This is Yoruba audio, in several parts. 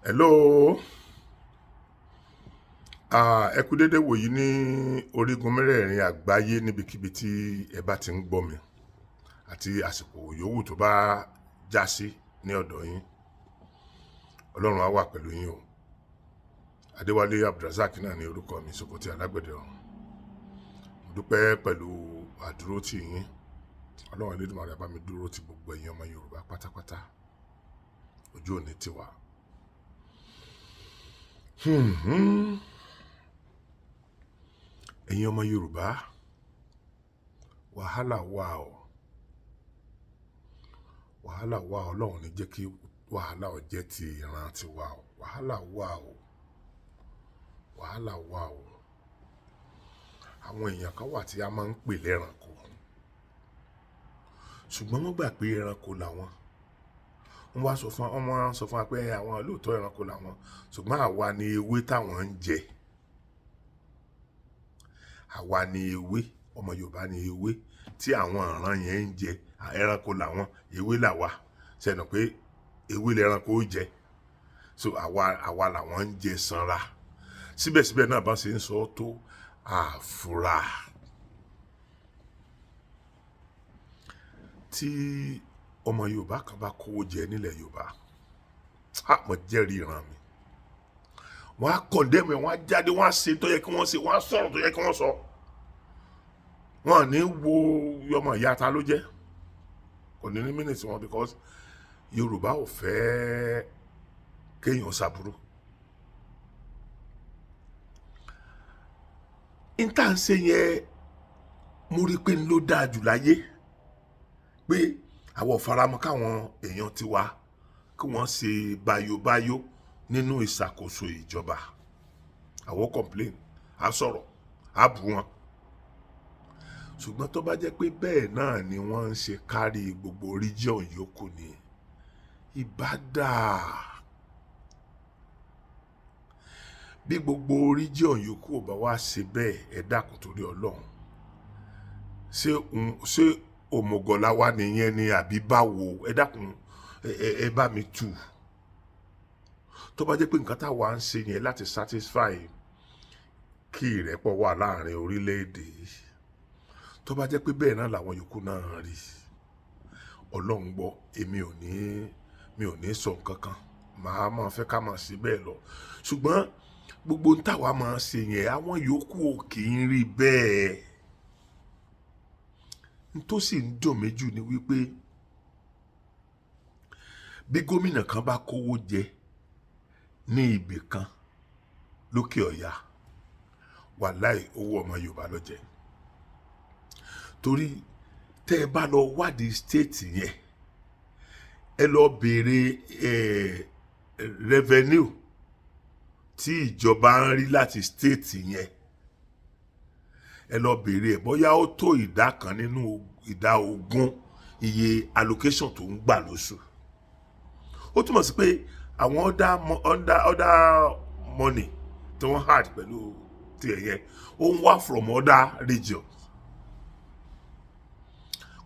Hello, ẹ kú dédé wòyí ní orígun mẹ́rẹ̀ẹ̀rin àgbáyé níbikíbi tí ẹ bá ti ń gbọ́ mi àti àsìkò yòówù tó bá já sí ní ọ̀dọ̀ yín. Ọlọ́run á wà pẹ̀lú yín o. Adéwálé Abdulrasaq náà ní orúkọ mi, Sokoti alágbẹ̀dẹ ọ̀run. Mo dúpẹ́ pẹ̀lú àdúrótì yín. Ọlọ́run Elédùmarè bá mi dúró ti gbogbo ẹ̀yin ọmọ Yorùbá pátápátá. Ojú òní tiwa. Ẹ̀yin ọmọ Yorùbá, wàhálà wà o. Wàhálà wà, Ọlọ́run ní jẹ́ kí wàhálà ó jẹ́ ti ìran tiwa o. Wàhálà wà o. Wàhálà wà o. Àwọn èèyàn kan wà tí a máa ń pè lẹ́ranko, ṣùgbọ́n wọ́n gbà pé ẹranko làwọn. Wọ́n wá sọ fún wa pé àwọn lóòótọ́ ẹranko làwọn, ṣùgbọ́n àwa ni ewé táwọn ń jẹ. Àwa ni ewé, ọmọ Yorùbá ni ewé tí àwọn ìran yẹn ń jẹ. Ẹranko làwọn, ewé làwa. Ṣẹ̀nà pé ewé lẹranko ó jẹ, so àwa làwọn ń jẹ sanra. Síbẹ̀síbẹ̀ náà bá ṣe ń sọ tó àfúrà. Tí ọmọ Yorùbá kan bá kówó jẹ nílẹ̀ Yorùbá, mo jẹ́rìí ìran mi, wọ́n á kọ̀ndẹ́mù ẹ̀, wọ́n á jáde, wọ́n á ṣe tó yẹ kí wọ́n ṣe, wọ́n á sọ̀rọ̀ tó yẹ kí wọ́n sọ. Wọ́n ní wo ọmọ ìyá ta ló jẹ́, kò ní ní mínítì wọn, because Yorùbá ò fẹ́ kéèyàn ṣàbúrú. Ìta ń ṣe yẹn, mo rí pé ló dáa jù láyé, pé àwọn ò faramọ́ káwọn èèyàn tiwa kí wọ́n ṣe báyóbáyó nínú ìṣàkóso ìjọba. Àwọn complain, a sọ̀rọ̀, a bú wọn. Ṣùgbọ́n tó bá jẹ́ pé bẹ́ẹ̀ náà ni wọ́n ń ṣe kárí gbogbo region yòókù ni ìbá dáa. Bí gbogbo region yòókù ò bá wá ṣe bẹ́ẹ̀, ẹ dákun torí Ọlọ́run. Ṣé òmùgọ̀lá wa nìyẹn ni àbí báwo? Ẹ dákun, ẹ bá mi tù. Tó bá jẹ́ pé nǹkan táwa ń ṣe yẹn láti satisfy kí ìrẹ́pọ̀ wà láàrin orílẹ̀-èdè, tó bá jẹ́ pé bẹ́ẹ̀ náà làwọn yòókù náà rí, Ọlọ́run gbọ́, mi ò ní sọ nǹkan kan, màá máa fẹ́ ká máa ṣe bẹ́ẹ̀ lọ. Ṣùgbọ́n gbogbo ń táwa máa ṣe yẹn, àwọn yòókù ò kì í rí bẹ́ẹ̀. N tó sì ń dùn mí jù ni wípé bí gómìnà kan bá kówó jẹ ní ibì kan lókè ọ̀yà, wàláì owó ọmọ Yorùbá ló jẹ. Torí tẹ́ ẹ bá lọ wádìí state yẹn, ẹ lọ béèrè revenue tí ìjọba ń rí láti state yẹn, ẹ lọ béèrè ẹ̀ bóyá ó tó ìdá kan nínú ìdá ogún iye allocation tó ń gbà lóṣù. Ó túmọ̀ sí pé àwọn other money tí wọ́n hard pẹ̀lú tiẹ̀ yẹn ó ń wá from other regions.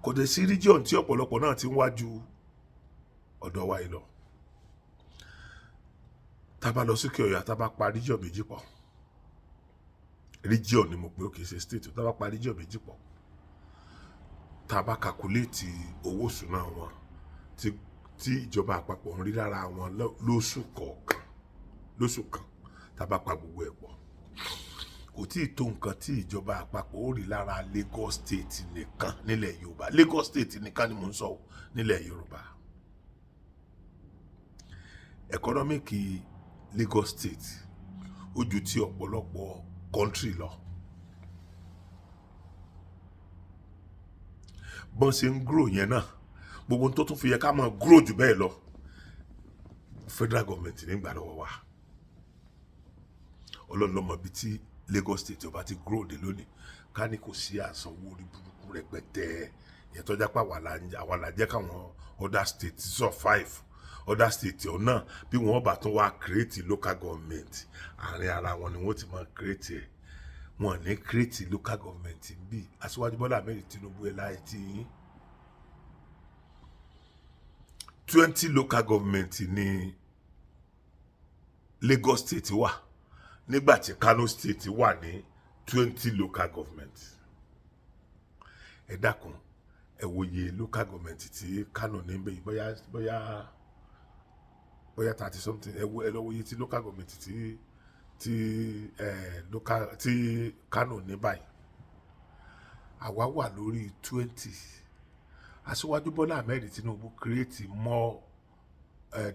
Kò dẹ̀ sí region tí ọ̀pọ̀lọpọ̀ náà ti ń wájú ọ̀dọ̀ wa yìí lọ. Tá bá lọ sókè ọ̀yà, tá bá pa region méjì pọ̀, region ni mo pè ó, kìí ṣe state. Tá bá pa region méjì pọ̀, tá bá calculate owó ìṣúná wọn tí ìjọba àpapọ̀ ń rí lára wọn lóṣù kan, tá bá pa gbogbo ẹ̀ pọ̀, kò tí ì tó nǹkan tí ìjọba àpapọ̀ ó rí lára Lagos State nìkan nílẹ̀ Yorùbá. Lagos State nìkan ni mò ń sọ nílẹ̀ Yorùbá. Economic Lagos State ó ju ti ọ̀pọ̀lọpọ̀ country lọ. Bọ́n ṣe ń grow yẹn náà, gbogbo tó tún fi yẹ ká máa grow jù bẹ́ẹ̀ lọ, federal government nígbà lọ́wọ́ wa. Ọlọ́run ló mọ̀ bí tí Lagos State ọba ti grow dé lónìí, ká ní kò sí àsanwó orí burúkú rẹpẹtẹ yẹn tó jápá àwa là jẹ́ káwọn other states survive. Other states ọ̀nà bí wọ́n bá tún wá create local government, àárín ara wọn ni wọ́n ti máa create ẹ̀. Wọ́n ní create local government bí Aṣíwájú Bọ́lá Ahmed Tinubu ẹ̀ láì tí yín. 20 local government ní Lagos State wà nígbà tí Kano State wà ní 20 local government. Ẹ dákun ẹ wòye local government tí Kano ní bẹ́ẹ̀ bóyá 30 something. Ẹ lọ wòye tí local government tí Kano ní báyìí. Àwa wà lórí 20. Aṣíwájú Bọ́lá Ahmed Tinubu create more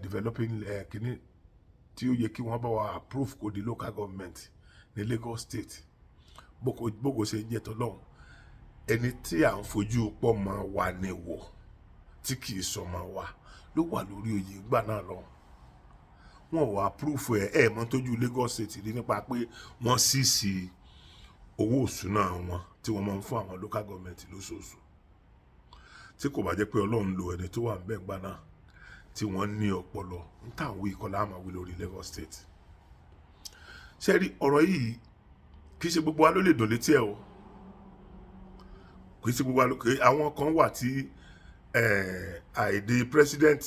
developing kìíní tí ó yẹ kí wọ́n bá wa approve kó di local government ní Lagos State. Bógo ṣe ń jẹ́ tọ́lọ́hún. Ẹni tí à ń fojú pọ̀ mọ́ wa ní wọ̀ tí kì í sọmọ wa ló wà lórí oyè ìgbà náà lọ. Wọ́n wá approve ẹ̀ mọ́ tójú Lagos State rí nípa pé wọ́n sísì owó òṣùnà wọn tí wọ́n máa ń fún àwọn local government lóṣooṣù. Tí kò bá jẹ́ pé Ọlọ́run lo ẹni tó wà ń bẹ̀ gbà náà tí wọ́n ní ọpọlọ ń tàwé ìkọlá àmà wí lórí Lagos State. Ṣé rí ọ̀rọ̀ yìí kì í ṣe gbogbo wa ló lè dùn létí ẹ̀ o. Kì í ṣe gbogbo wa ló àwọn kan wà tí àìdí president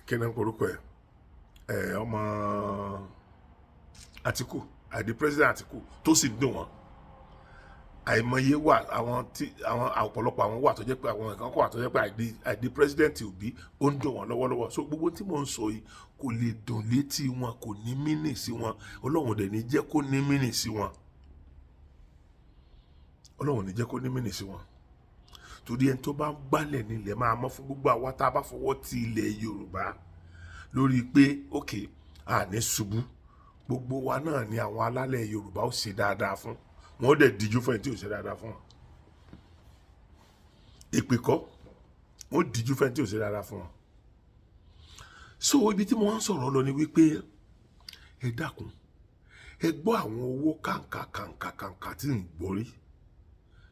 kí ni orúkọ ẹ̀ ọmọ Atiku àìdí president Atiku tó sì dùn wọ́n. Àìmọye wà àwọn ọ̀pọ̀lọpọ̀ àwọn wà tó jẹ́ pé àwọn nǹkan wà tó jẹ́ pé àìdí president Obi ó ń dùn wọ́n lọ́wọ́lọ́wọ́. So gbogbo tí mò ń sọ yìí kò lè dùn létí wọn, kò ní mínì sí wọn. Ọlọ́run dẹ̀ ní jẹ́ kó ní mínì sí wọn. Ọlọ́run ní jẹ́ kó ní mínì sí wọn. Torí ẹni tó bá ń gbálẹ̀ nílẹ̀ máa mọ́ fún gbogbo àwa tá a bá fọwọ́ ti ilẹ̀ Yorùbá lórí pé òkè àní ṣubú. Gbogbo wa náà ni àwọn alálẹ̀ Yorùbá ó ṣe dáadáa fún. Wọ́n dẹ̀ díjú fún ẹni tí ò ṣe dáadáa fún wọn. Èpè kọ́ wọ́n díjú fún ẹni tí ò ṣe dáadáa fún wọn. So ibi tí mo wá ń sọ̀rọ̀ lọ ni wípé ẹ dákun ẹ gbọ́ àwọn owó kàǹkà tí ń gbórí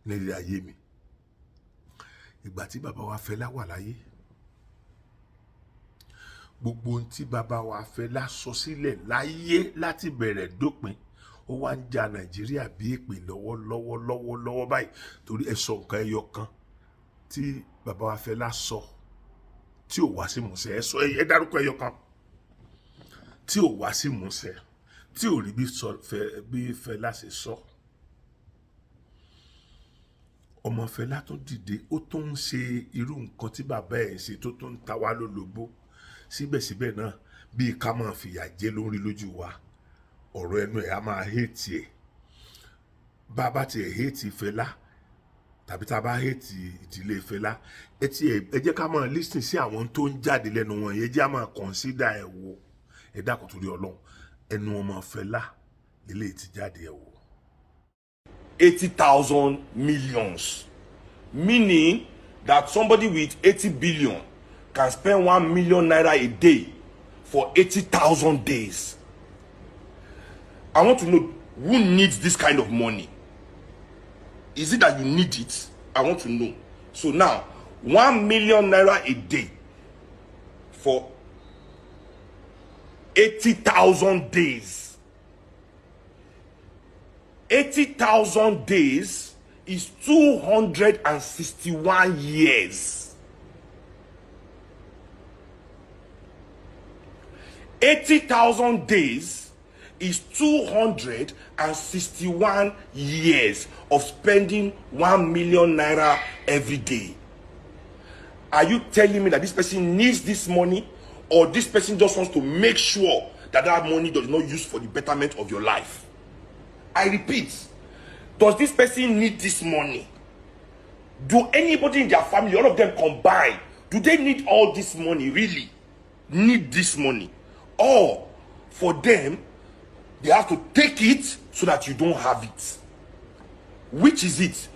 nílé ayé mi. Ìgbà tí bàbá wa Fẹlá wà láyé, gbogbo ohun tí bàbá wa Fẹlá sọ sílẹ̀ láyé láti bẹ̀rẹ̀ dópin ó wá ń ja Nàìjíríà bí èpè lọ́wọ́ báyìí torí ẹ sọ nǹkan ẹyọ kan tí bàbá wa Fẹlá sọ tí ò wá sí ìmúṣẹ. Ẹ sọ ẹ dárúkọ ẹyọ kan tí ò wá sí ìmúṣẹ, tí ò rí bí Fẹlá ṣe sọ. Ọmọ Fẹlá tó dìde ó tó ń ṣe irú nǹkan tí bàbá ẹ̀ ṣe tó ń ta wá lólobó. Síbẹ̀síbẹ̀ náà bí ká máa fìyà jẹ lórí lójú wa, ọ̀rọ̀ ẹnu ẹ̀ á máa hate ẹ̀. Bá a bá ti hate Fẹlá tàbí tá a bá hate ìdílé Fẹlá, ẹ jẹ́ ká máa listen sí àwọn tó ń jáde lẹ́nu wọn yẹn, jẹ́ á máa consider ẹ̀ wò. Ẹ dákun torí Ọlọ́run, ẹnu ọmọ Fẹlá eléyìí ti jáde ẹ̀ wò. 80,000 millions, meaning that somebody with 80 billion can spend 1 million naira a day for 80,000 days. I want to know who needs this kind of money. Is it that you need it? I want to know. So now 1 million naira a day for 80,000 days. 80,000 days is 261 years. 80,000 days is 261 years of spending 1 million naira every day. Are you telling me that this person needs this money, or this person just wants to make sure that that money does not use for the betterment of your life? I repeat, does this person need this money? Do anybody in their family, all of them combined, do they need all this money, really need this money? Or for them, they have to take it so that you don't have it? Which is it?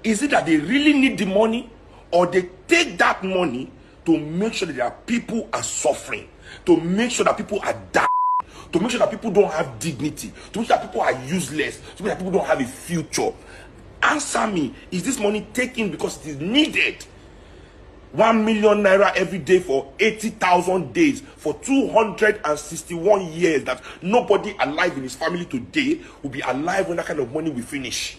Is it that they really need the money, or they take that money to make sure that their people are suffering, to make sure that people are dying, to make sure that people don't have dignity, to make sure that people are useless, to make sure that people don't have a future? Answer me. Is this money taken because it is needed? 1 million naira every day for 80,000 days for 261 years, that nobody alive in his family today will be alive when that kind of money will finish.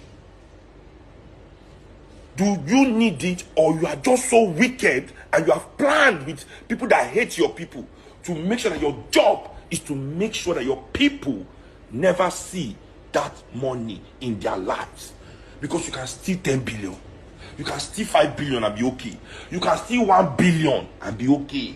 Do you need it, or you are just so wicked and you have planned with people that hate your people to make sure that your job is to make sure that your people never see that money in their lives. Because you can steal 10 billion, you can steal 5 billion and be okay, you can steal 1 billion and be okay,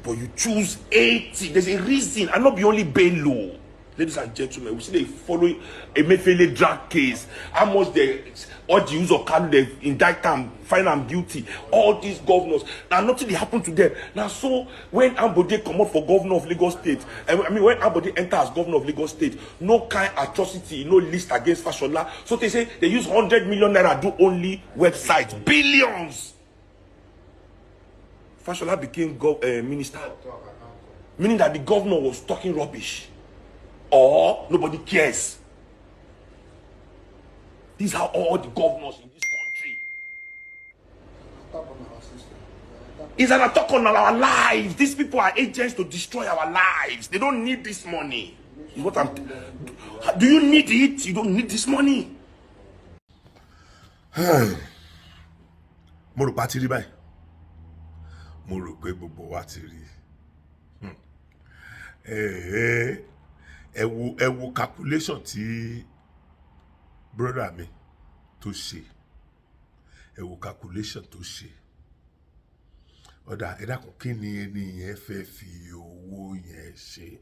but you choose 80. There's a reason, and not be only bail low. Ladies and gentlemen, we see they following a Mefele drag case. How much they, all the use of card, they indict them, find them guilty. All these governors, now nothing they happen to them. Now, so when Ambode come out for governor of Lagos State, I mean when Ambode enter as governor of Lagos State, no kind atrocity, no list against Fashola. So they say they use 100 million naira do only websites, billions. Fashola became minister, meaning that the governor was talking rubbish. Or nobody cares. These are all the governors in this country. It's an attack on our lives. These people are agents to destroy our lives. They don't need this money. Is what I'm. Do you need it? You don't need this money. Mo rò pa ti rí báyìí. Mo rò pé gbogbo wa ti rí. Ẹ wo calculation tí brother mi tó ṣe. Ẹ wo calculation tó ṣe. Ọ̀dà ẹ dákun kí ni ẹni yẹn fẹ́ fi owó yẹn ṣe?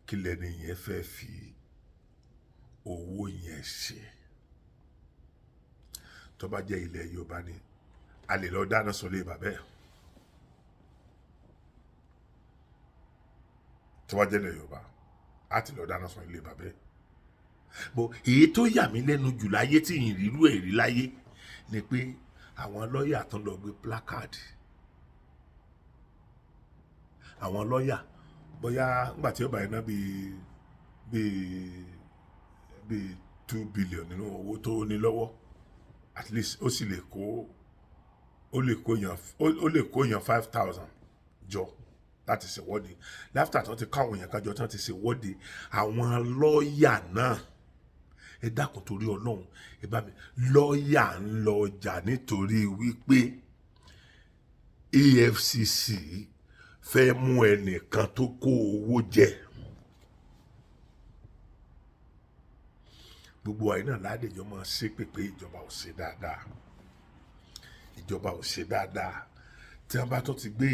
Kí lẹni yẹn fẹ́ fi owó yẹn ṣe? Tó bá jẹ́ ilẹ̀ Yorùbá ni, a lè lọ dáná sọlé bàbá ẹ̀. Tó bá jẹ́ ilẹ̀ Yorùbá, a ti lọ dáná sọlé bàbá ẹ̀. Bó èyí tó yà mí lẹ́nu jù láyé tí ìrírú èrí láyé ni pé àwọn lọ́yà tó lọ gbé placard. Àwọn lọ́yà bóyá nígbà tí ó bá iná bíi 2 billion nínú owó tó ní lọ́wọ́, at least ó sì lè kó yàn 5,000 jọ láti ṣèwọ́de. Láfítà tó ti káwọn èèyàn kájọ tó ti ṣèwọ́de, àwọn lọ́yà náà, ẹ dákun torí Ọlọ́run, ẹ bá mi, lọ́yà ń lọ jà nítorí wípé EFCC fẹ́ mú ẹnìkan tó kó owó jẹ. Gbogbo àyè náà ládèjọ́ máa ṣe pé ìjọba ò ṣe dáadáa. Ìjọba ò ṣe dáadáa. Tí wọ́n bá tó ti gbé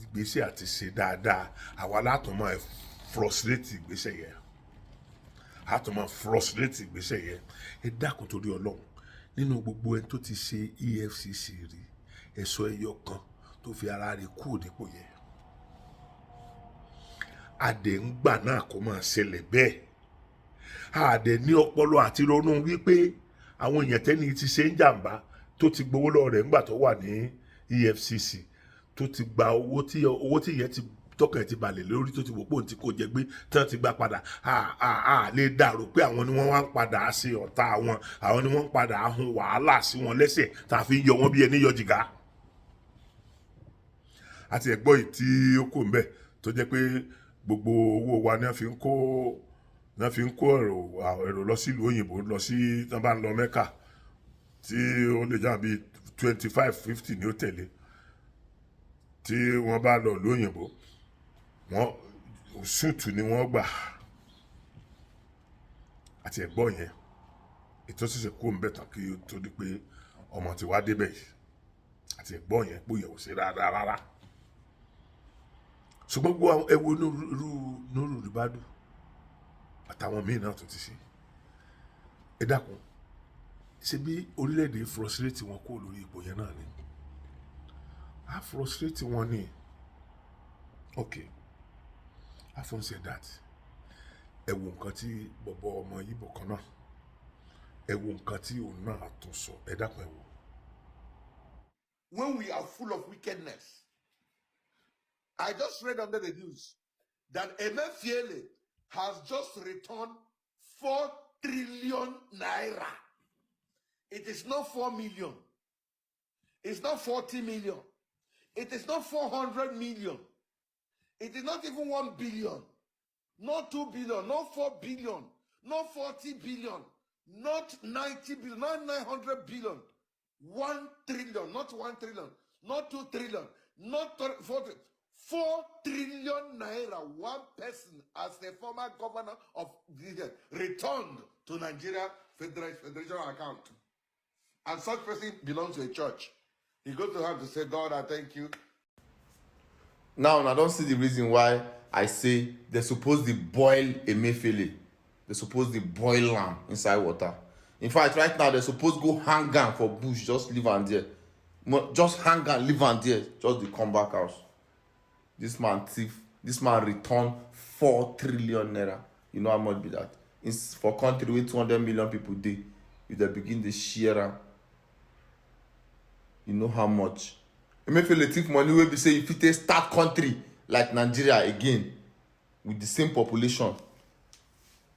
ìgbésẹ̀ àti ṣe dáadáa, àwa látọ̀ máa frustrate ìgbésẹ̀ yẹn. Látọ̀ máa frustrate ìgbésẹ̀ yẹn. Ẹ dákun torí Ọlọ́run, nínú gbogbo ẹni tó ti ṣe EFCC rí, ẹ̀ṣọ́ ẹyọ kan tó fi ara rẹ̀ kúrò nípò yẹn. Adé ń gbà náà kó máa ṣẹlẹ̀ bẹ́ẹ̀. Adé ní ọpọlọ àti ronú wípé àwọn èèyàn tẹ́ni ti ṣe ń jàǹbá tó ti gbowó lọ́wọ́ rẹ̀ ńgbà tó wà ní EFCC, tó ti gba owó tí ìyẹn ti tọkàn ti balẹ̀ lórí, tó ti wò pé òun ti kó jẹ gbé tán ti gbà padà. Lè dàrú pé àwọn ni wọ́n wá ń padà ṣe ọ̀tá àwọn ni wọ́n ń padà hun wàhálà sí wọn lẹ́sẹ̀ tá a fi ń yọ wọ́n bí ẹni yọ jìgá. Àti ẹ̀gbọ́n yìí tí ó kò ń bẹ̀ tó jẹ́ pé gbogbo owó wa ni wọ́n fi ń kó èrò lọ sí ìlú òyìnbó, lọ sí tí wọ́n bá ń lọ Mẹ́kà, tí ó lè jà bí 25-50 ní ó tẹ̀lé. Tí wọ́n bá lọ ìlú òyìnbó, wọ́n ṣùtù ni wọ́n gbà. Àti ẹ̀gbọ́n yẹn ètò ṣíṣe kó ń bẹ̀ tán kí ó tó di pé ọmọ ti wá débẹ̀ yìí. Àti ẹ̀gbọ́n yẹn pé ìyẹ̀wò sí rárá. Ṣùgbọ́n gbogbo ẹwo Nuru Ribadu àtàwọn míì náà tó ti ṣe. Ẹ dákun, ṣe bí orílẹ̀-èdè frustrate wọn kó lórí ipò yẹn náà ni. A frustrate wọn ni. Okay, having said that, ẹ wo nǹkan tí bọ̀bọ̀ ọmọ Yíbò kan náà, ẹ wo nǹkan tí òun náà tún sọ. Ẹ dákun ẹ wo. When we are full of wickedness, I just read under the news that Emefiele has just returned 4 trillion naira. It is not 4 million. It's not 40 million. It is not 400 million. It is not even 1 billion. Not 2 billion. Not 4 billion. Not 40 billion. Not 90 billion. Not 900 billion. 1 trillion. Not 1 trillion. not 2 trillion, not 4 trillion naira. One person, as the former governor of the returned to Nigeria Federation account. And such person belongs to a church. He goes to have to say, God, I thank you. Now, I don't see the reason why I say they're supposed to boil Emefiele. They're supposed to boil lamb inside water. In fact, right now, they're supposed to go hang am for bush, just leave am there. Just hang am, leave am there, just to come back house. This man thief, this man return 4 trillion naira. You know how much be that? It's for country with 200 million people dey. If they begin to share am, you know how much. Emefiele thief money wey be say if it start country like Nigeria again with the same population,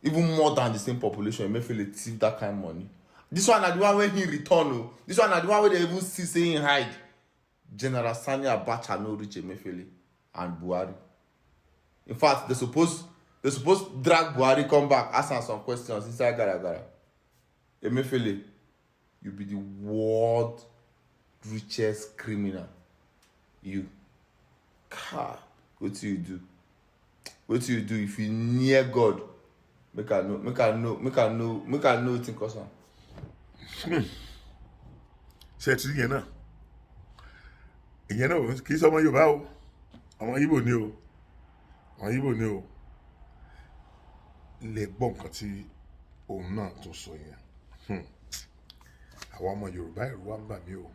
even more than the same population, Emefiele thief that kind of money. This one na the one when he return o. This one na the one wey they even see say he hide. General Sani Abacha no reach Emefiele and Buhari. In fact, they supposed drag Buhari come back, ask am some questions inside Gara. Emefiele, you be the world richest criminal. You. God, what do you do? What do you do if you near God? Make I know think of some. Ṣé ti yẹn náà? Ìyẹn náà kì í sọ ọmọ Yorùbá o. Ọmọ Ìgbò ni o. Ọmọ Ìgbò ni o. Lè gbọ́ nǹkan tí òun náà tó sọ yẹn. Àwọn ọmọ Yorùbá ẹ̀rù wá ń bà mí o.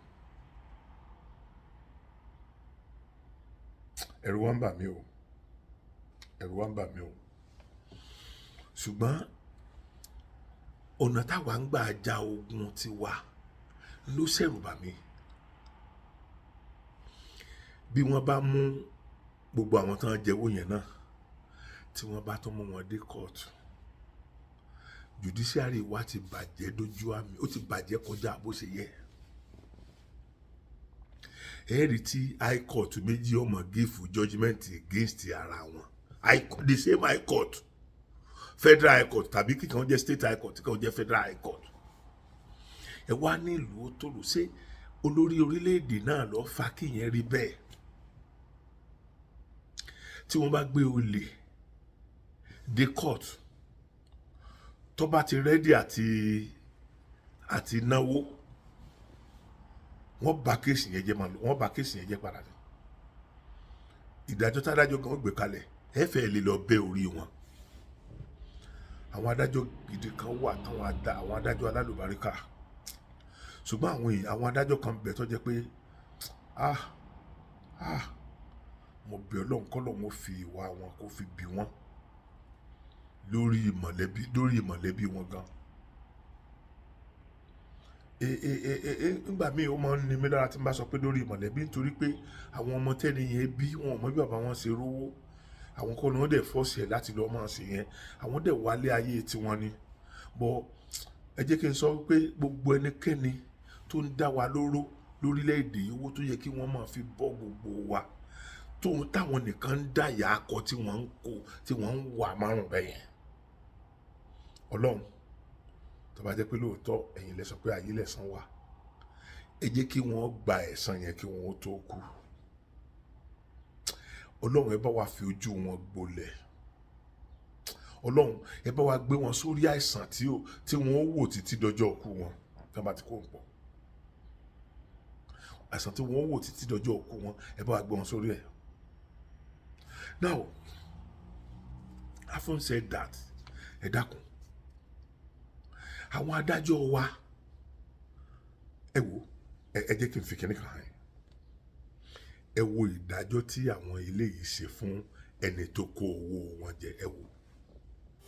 Ẹ̀rù wá ń bà mí o. Ẹ̀rù wá ń bà mí o. Ṣùgbọ́n ọ̀nà táwa ń gbà ja ogun tiwa ló ṣẹ̀rù bà mí. Bí wọ́n bá mú gbogbo àwọn tán jẹ́wọ́ yẹn náà, tí wọ́n bá tún mú wọn dé court, judiciary wa ti bàjẹ́ dójú àmì, ó ti bàjẹ́ kọjá bó ṣe yẹ. Ẹ̀rí tí high court méjì ọmọ give judgment against ara wọn. The same high court, federal high court tàbí kíkan jẹ́ state high court, kíkan jẹ́ federal high court. Ẹ wá nílùú tó lò ṣe olórí orílẹ̀-èdè náà lọ fa kíyẹn rí bẹ́ẹ̀. Tí wọ́n bá gbé olè dé court, tó bá ti ready àti náwó, wọ́n bá kéèsì yẹn jẹ́ máa lò, wọ́n bá kéèsì yẹn jẹ́ padà. Ìdájọ́ tádájọ́ kan gbé kalẹ̀, ẹ fẹ́ lè lọ bẹ́ orí wọn. Àwọn adájọ́ gidi kan wà àwọn adájọ́ alálùbáríkà. Ṣùgbọ́n àwọn adájọ́ kan bẹ̀ tó jẹ́ pé mo bẹ̀ Ọlọ́run k'Ọlọ́run ó fi ìwà wọn kó fi bì wọ́n lórí mọ̀lẹ́bí wọn gan. Nígbà míì ó máa ń ní mi lára tí n bá sọ pé lórí mọ̀lẹ́bí, nítorí pé àwọn ọmọ tẹ́ni yẹn bí wọn ò mọ bí bàbá wọn ṣe rówó. Àwọn kan ni wọ́n dẹ̀ fọ́ọ̀sì ẹ̀ láti lọ́ọ́ máa ṣe yẹn. Àwọn dẹ̀ wálé ayé tiwọn ni. Bọ́ ẹ jẹ́ kí n sọ pé gbogbo ẹnikẹ́ni tó ń dá wa lóró lórílẹ̀-èdè yìí, owó tó yẹ kí wọ́n máa fi bọ́ gbogbo wa, táwọn nìkan ń dá ìyà akọ tí wọ́n ń kó, tí wọ́n ń wà márùn bẹ́yẹn. Ọlọ́run, tó bá jẹ́ pé lóòótọ́ ẹ̀yin lẹ sọ pé ayé lẹ̀san wà, ẹ jẹ́ kí wọ́n gba ẹ̀san yẹn kí wọ́n tó kú. Ọlọ́run, ẹ bá wa fi ojú wọn gbolẹ̀. Ọlọ́run, ẹ bá wa gbé wọn sórí àìsàn tí wọ́n wò títí dọjọ́ òkú wọn tí wọ́n bá ti kó ń pọ̀. Àìsàn tí wọ́n wò títí dọjọ́ òkú wọn, ẹ bá wa gbé wọn sórí ẹ̀. Now, having said that, ẹ dákun, àwọn adájọ́ wa, ẹ wò, ẹ jẹ́ kí n fi kíní kan hàn. Ẹ wo ìdájọ́ tí àwọn ilé yìí ṣe fún ẹni tó kó owó wọn jẹ, ẹ wò.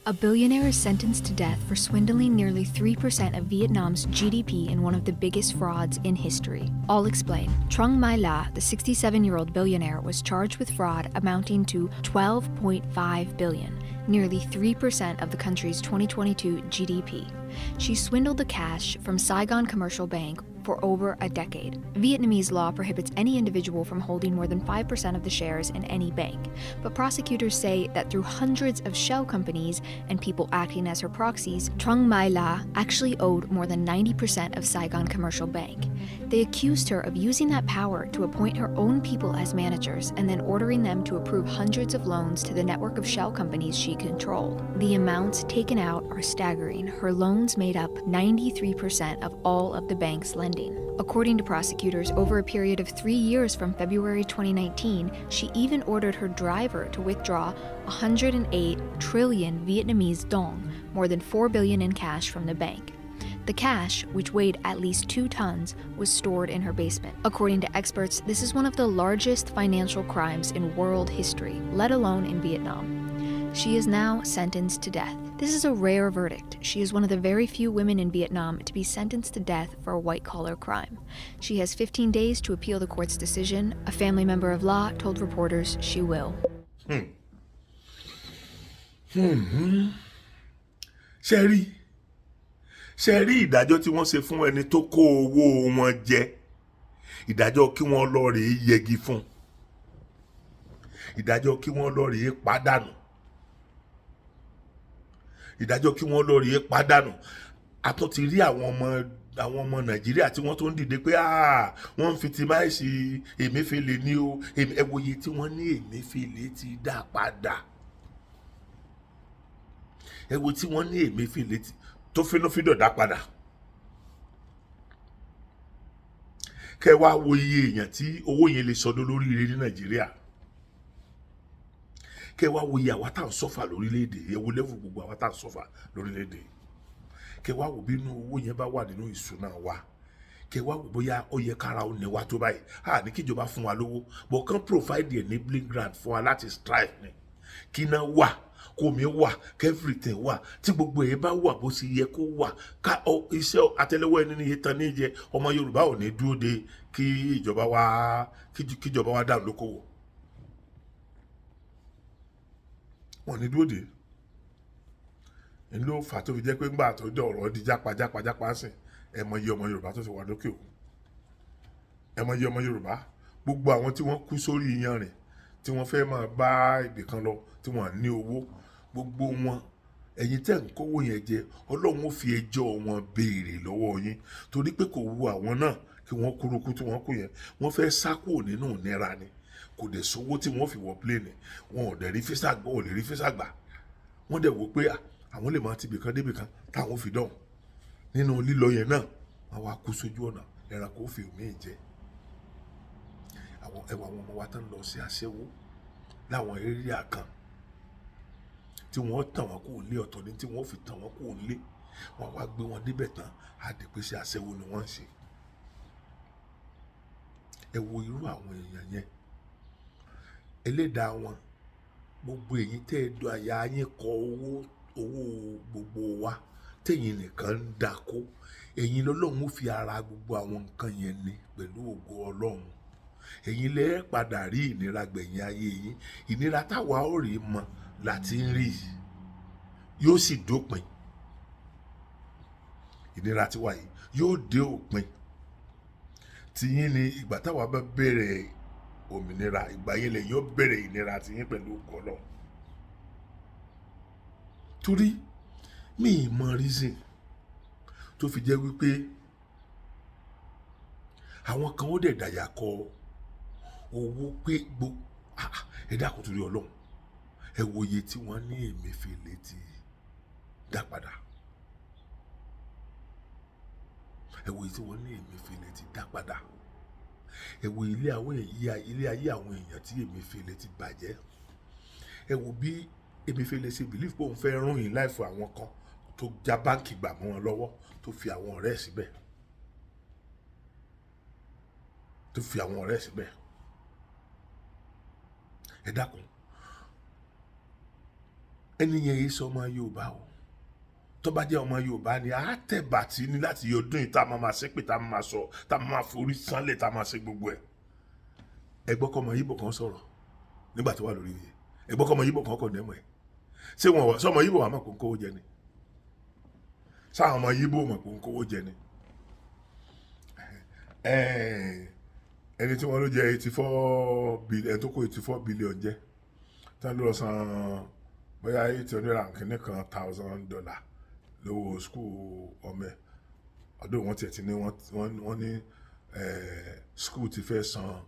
A billionaire is sentenced to death for swindling nearly 3% of Vietnam's GDP in one of the biggest frauds in history. I'll explain. Trung My La, the 67-year-old billionaire, was charged with fraud amounting to 12.5 billion, nearly 3% of the country's 2022 GDP. She swindled the cash from Saigon Commercial Bank for over a decade. Vietnamese law prohibits any individual from holding more than 5% of the shares in any bank, but prosecutors say that through hundreds of shell companies and people acting as her proxies, Trung My La actually owed more than 90% of Saigon Commercial Bank. They accused her of using that power to appoint her own people as managers and then ordering them to approve hundreds of loans to the network of shell companies she controlled. The amounts taken out are staggering. Her loans made up 93% of all of the bank's lending. According to prosecutors, over a period of 3 years from February 2019, she even ordered her driver to withdraw 108 trillion Vietnamese dong, more than 4 billion in cash from the bank. The cash, which weighed at least 2 tons, was stored in her basement. According to experts, this is one of the largest financial crimes in world history, let alone in Vietnam. She is now sentenced to death. This is a rare verdict. She is one of the very few women in Vietnam to be sentenced to death for a white-collar crime. She has 15 days to appeal the court's decision. A family member of La told reporters she will. ṣe rí ìdájọ́ tí wọ́n ṣe fún ẹni tó kó owó wọn jẹ, ìdájọ́ kí wọ́n lọ rèé yẹgi fún, ìdájọ́ kí wọ́n lọ rèé pàdánù, ìdájọ́ kí wọ́n lọ rèé pàdánù. A tún ti rí àwọn ọmọ Nàìjíríà tí wọ́n tó ń dìde pé wọ́n ń fitimáìsì Emefiele ní o, ẹ wòye tí wọ́n ní Emefiele ti dá padà, ẹ wo tí wọ́n ní Emefiele tó fínúfíndọ̀ dá padà. Kẹ́ wá wo iye èèyàn tí owó yẹn lè sọdọ́ lóríire ní Nàìjíríà. Kẹ́ wá wo iye àwa tá à ń sọ́fà lórílẹ̀-èdè, ẹ wo lẹ́fù gbogbo àwa tá à ń sọ́fà lórílẹ̀-èdè. Kẹ́ wá wo bínú owó yẹn bá wà nínú ìṣúná wa. Kẹ́ wá wo bóyá ó yẹ kára ó ní wa tó báyìí. Ní kíjọba fún wa lówó, but kàn provide enabling grant fún wa láti strive ni. Kí iná wà, kómi wà, everything wà, tí gbogbo ẹ̀ bá wà bó ṣe yẹ kó wà, ká iṣẹ́ àtẹ́lẹwọ́ ẹni ní ìtàn ní jẹ, ọmọ Yorùbá ò ní dúró de kí ìjọba wa dáhùn lókòwò. Wọ́n ní dúró de. Ń ló fà tó fi jẹ́ pé ńgbà tó dé ọ̀rọ̀ di jápa sìn, ẹ mọ iye ọmọ Yorùbá tó ti wà lókè òkun. Ẹ mọ iye ọmọ Yorùbá, gbogbo àwọn tí wọ́n kú sórí iyanrìn, tí wọ́n fẹ́ máa bá ibì kan lọ, tí wọ́n ní owó, gbogbo wọn, ẹ̀yin tẹ́ ń kówó yẹn jẹ, Ọlọ́run ó fi ẹjọ́ wọn béèrè lọ́wọ́ yín, torí pé kò wu àwọn náà kí wọ́n kúrúkú tí wọ́n kú yẹn, wọ́n fẹ́ sá kúrò nínú ìnira ni, kò dẹ̀ sówó tí wọ́n fi wọ pléènì, wọn ò dẹ̀ rí físà gbà, ò lè rí físà gbà, wọ́n dẹ̀ wò pé àwọn lè máa ti ibìkan débìkan táwọn fi dọ̀hùn, nínú lílọ yẹn náà wọ́n wá kú sójú ọ̀nà, ẹranko ó fi òmíì jẹ. Ẹwà àwọn ọmọ wa tán lọ sí aṣẹ́wó láwọn area kan tí wọ́n tàn wọ́n kúrò nílé, ọ̀tọ̀ ní tí wọ́n fi tàn wọ́n kúrò nílé, wọ́n wá gbé wọn débẹ̀ tán, á di pé ṣe aṣẹ́wó ni wọ́n ń ṣe. Ẹ wo irú àwọn èèyàn yẹn, ẹlẹ́dàá wọn, gbogbo èyí tẹ́ ẹ dọ̀ àyà yín kọ owó gbogbo wa tẹ̀yìn nìkan ń dákó, ẹ̀yin lọ́lọ́run ó fi ara gbogbo àwọn nǹkan yẹn ní pẹ̀lú ògo Ọlọ́run. Ẹ̀yin lẹ́ padà rí ìnira gbẹ̀yìn ayé yín, ìnira táwa ó rí mọ láti ń rí, yóò sì dópin. Ìnira tiwa yìí yóò dé òpin. Tiyín ni ìgbà táwa bá bẹ̀rẹ̀ òmìnira, ìgbà yẹn lẹ̀ yóò bẹ̀rẹ̀ ìnira tiyín pẹ̀lú ògo Ọlọ́run. Torí mi ì mọ reason tó fi jẹ́ wípé àwọn kan ó dẹ̀ dàyà kọ owó pé ẹ dákun torí Ọlọ́run, ẹ wo iye tí wọ́n ní Emefiele ti dá padà, ẹ wo iye tí wọ́n ní Emefiele ti dá padà, ẹ wo ilé ayé àwọn èèyàn tí Emefiele ti bàjẹ́, ẹ wo bí Emefiele ṣe believe pé òun fẹ́ rún in life àwọn kan tó já báǹkì gbà mọ́ wọn lọ́wọ́, tó fi àwọn ọ̀rẹ́ síbẹ̀, ẹ dákun, ẹni yẹn yìí sọ ọmọ Yorùbá o, tó bá jẹ́ ọmọ Yorùbá ni a tẹ̀bà tí ní láti ọdún yìí tá a máa ṣépè, tá a máa sọ, tá a máa forí sánlẹ̀, tá a máa ṣe gbogbo ẹ̀. Ẹ gbọ́ kọ́ ọmọ Yíbò kan sọ̀rọ̀ nígbà tó wà lórí yìí, ẹ gbọ́ kọ́ ọmọ Yíbò kan kọ̀ dẹ́mọ̀ ẹ̀, ṣé ọmọ Yíbò wà mọ̀ kó ń kówó jẹ ni? Sáwọn ọmọ Yíbò mọ̀ kó ń kówó jẹ ni? Ẹni tí wọ́n ló jẹ 84 billion, ẹni tó kó 84 billion jẹ, tán ló san bóyá $800,000 lówó skul ọmọ ẹ̀, ọdún wọn tiẹ̀ ti ní wọ́n ní school ti fẹ́ san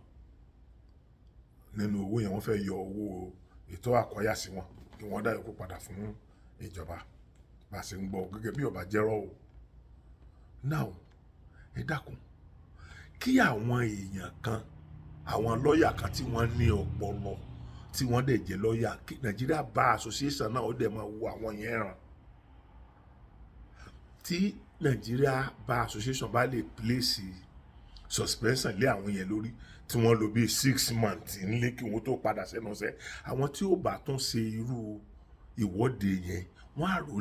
nínú owó yẹn, wọ́n fẹ́ yọ owó ètò àkọ́yà sí wọn kí wọ́n dá yòókù padà fún ìjọba bá a ṣe ń gbọ́ gẹ́gẹ́ bí ọba jẹ́rọ́ o. Now ẹ dákun kí àwọn èèyàn kan, àwọn lọ́ọ̀yà kan tí wọ́n ní ọpọlọ tí wọ́n dẹ̀ jẹ́ lọ́ọ̀yà, Nigeria Bar Association náà ó dẹ̀ máa wo àwọn yẹn ràn. Tí Nigeria Bar Association bá lè place suspension lé àwọn yẹn lórí tí wọ́n lò bí 6 months nílé kí wọ́n tó padà sẹ́nu iṣẹ́, àwọn tí ó bá tún ṣe irú ìwọ́de yẹn wọ́n á rò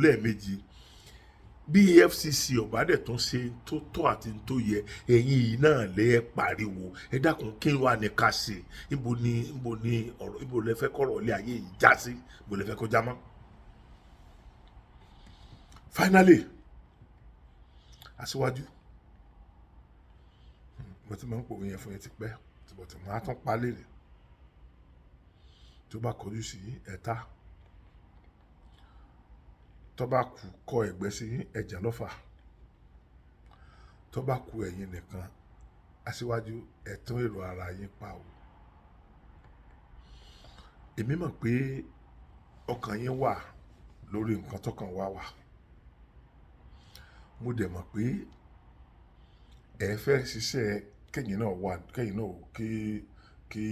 lẹ́ẹ̀mejì. Bí EFCC ọ̀bá dẹ̀ tún ṣe tó tọ́ àti tó yẹ, ẹ̀yin yìí náà lẹ́ pariwo. Ẹ dákun kí wàá ní ká ṣe? Ibo ni ọ̀rọ̀, ibo lẹ fẹ́ kọ́rọ̀ ilé ayé yìí já sí? Ibo lẹ fẹ́ kó já mọ́? Finally, aṣíwájú, mo ti máa ń pòwe yẹn fún yẹn ti pẹ́, tí mo á tún pa lérè. Tó bá kọjú sí ẹ̀ta, tó bá kù kọ ẹ̀gbẹ́ sí ẹ̀jà lọ́fà, tó bá kù ẹ̀yin nìkan, aṣíwájú ẹ tún èrò ara yín pa o. Èmi mọ̀ pé ọkàn yín wà lórí nǹkan tọ́kàn wá wà. Mo dẹ̀ mọ̀ pé ẹ fẹ́ ṣiṣẹ́ kẹ́yìn náà wà, kẹ́yìn náà kí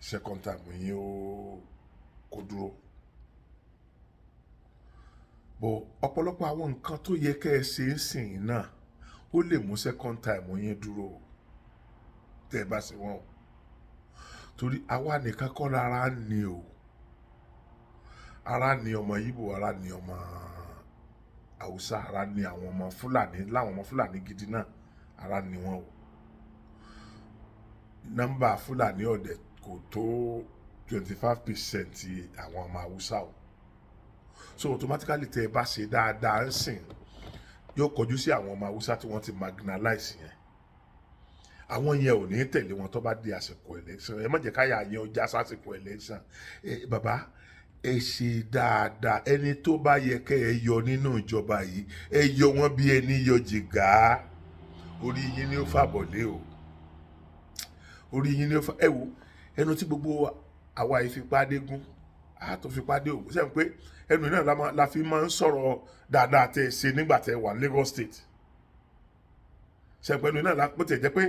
second time yín ó kó dúró. Bọ̀ ọ̀pọ̀lọpọ̀ àwọn nǹkan tó yẹ kẹ́ ẹ ṣe ń sìn náà ó lè mú second time yín dúró tẹ́ ẹ bá ṣe wọ́n o. Torí àwa nìkan kọ́ lára ni o. Ara ni ọmọ Ìgbò, ara ni ọmọ Haúsá, ara ni àwọn ọmọ Fúlàní, láwọn ọmọ Fúlàní gidi náà, ara ni wọn o. Nọ́mbà Fúlàní ọ̀dẹ̀ kò tó 25% àwọn ọmọ Haúsá o. So automatically tẹ́ ẹ bá ṣe dáadáa ń sìn, yóò kọjú sí àwọn ọmọ Haúsá tí wọ́n ti marginalize yẹn. Àwọn yẹn ò ní tẹ̀lé wọn tó bá di àsìkò election. Ẹ má jẹ́ káyà yẹn ó já sásìkò election. Bàbá ẹ ṣe dáadáa, ẹni tó bá yẹ kẹ́ ẹ yọ nínú ìjọba yìí, ẹ yọ wọn bí ẹni yọ jìgá. Orí yín ni ó fàbọ̀lé o. Orí yín ni ó fà, ẹ wo ẹnu tí gbogbo àwa ìfipádégún àtòfipádé ògùn sẹ́yìn pé ẹnu náà la fi máa ń sọ̀rọ̀ dáadáa tẹ́ ẹ ṣe nígbà tẹ́ ẹ wà Lagos State. Sẹ́yìn pé ẹnu náà bó tẹ̀ jẹ́ pé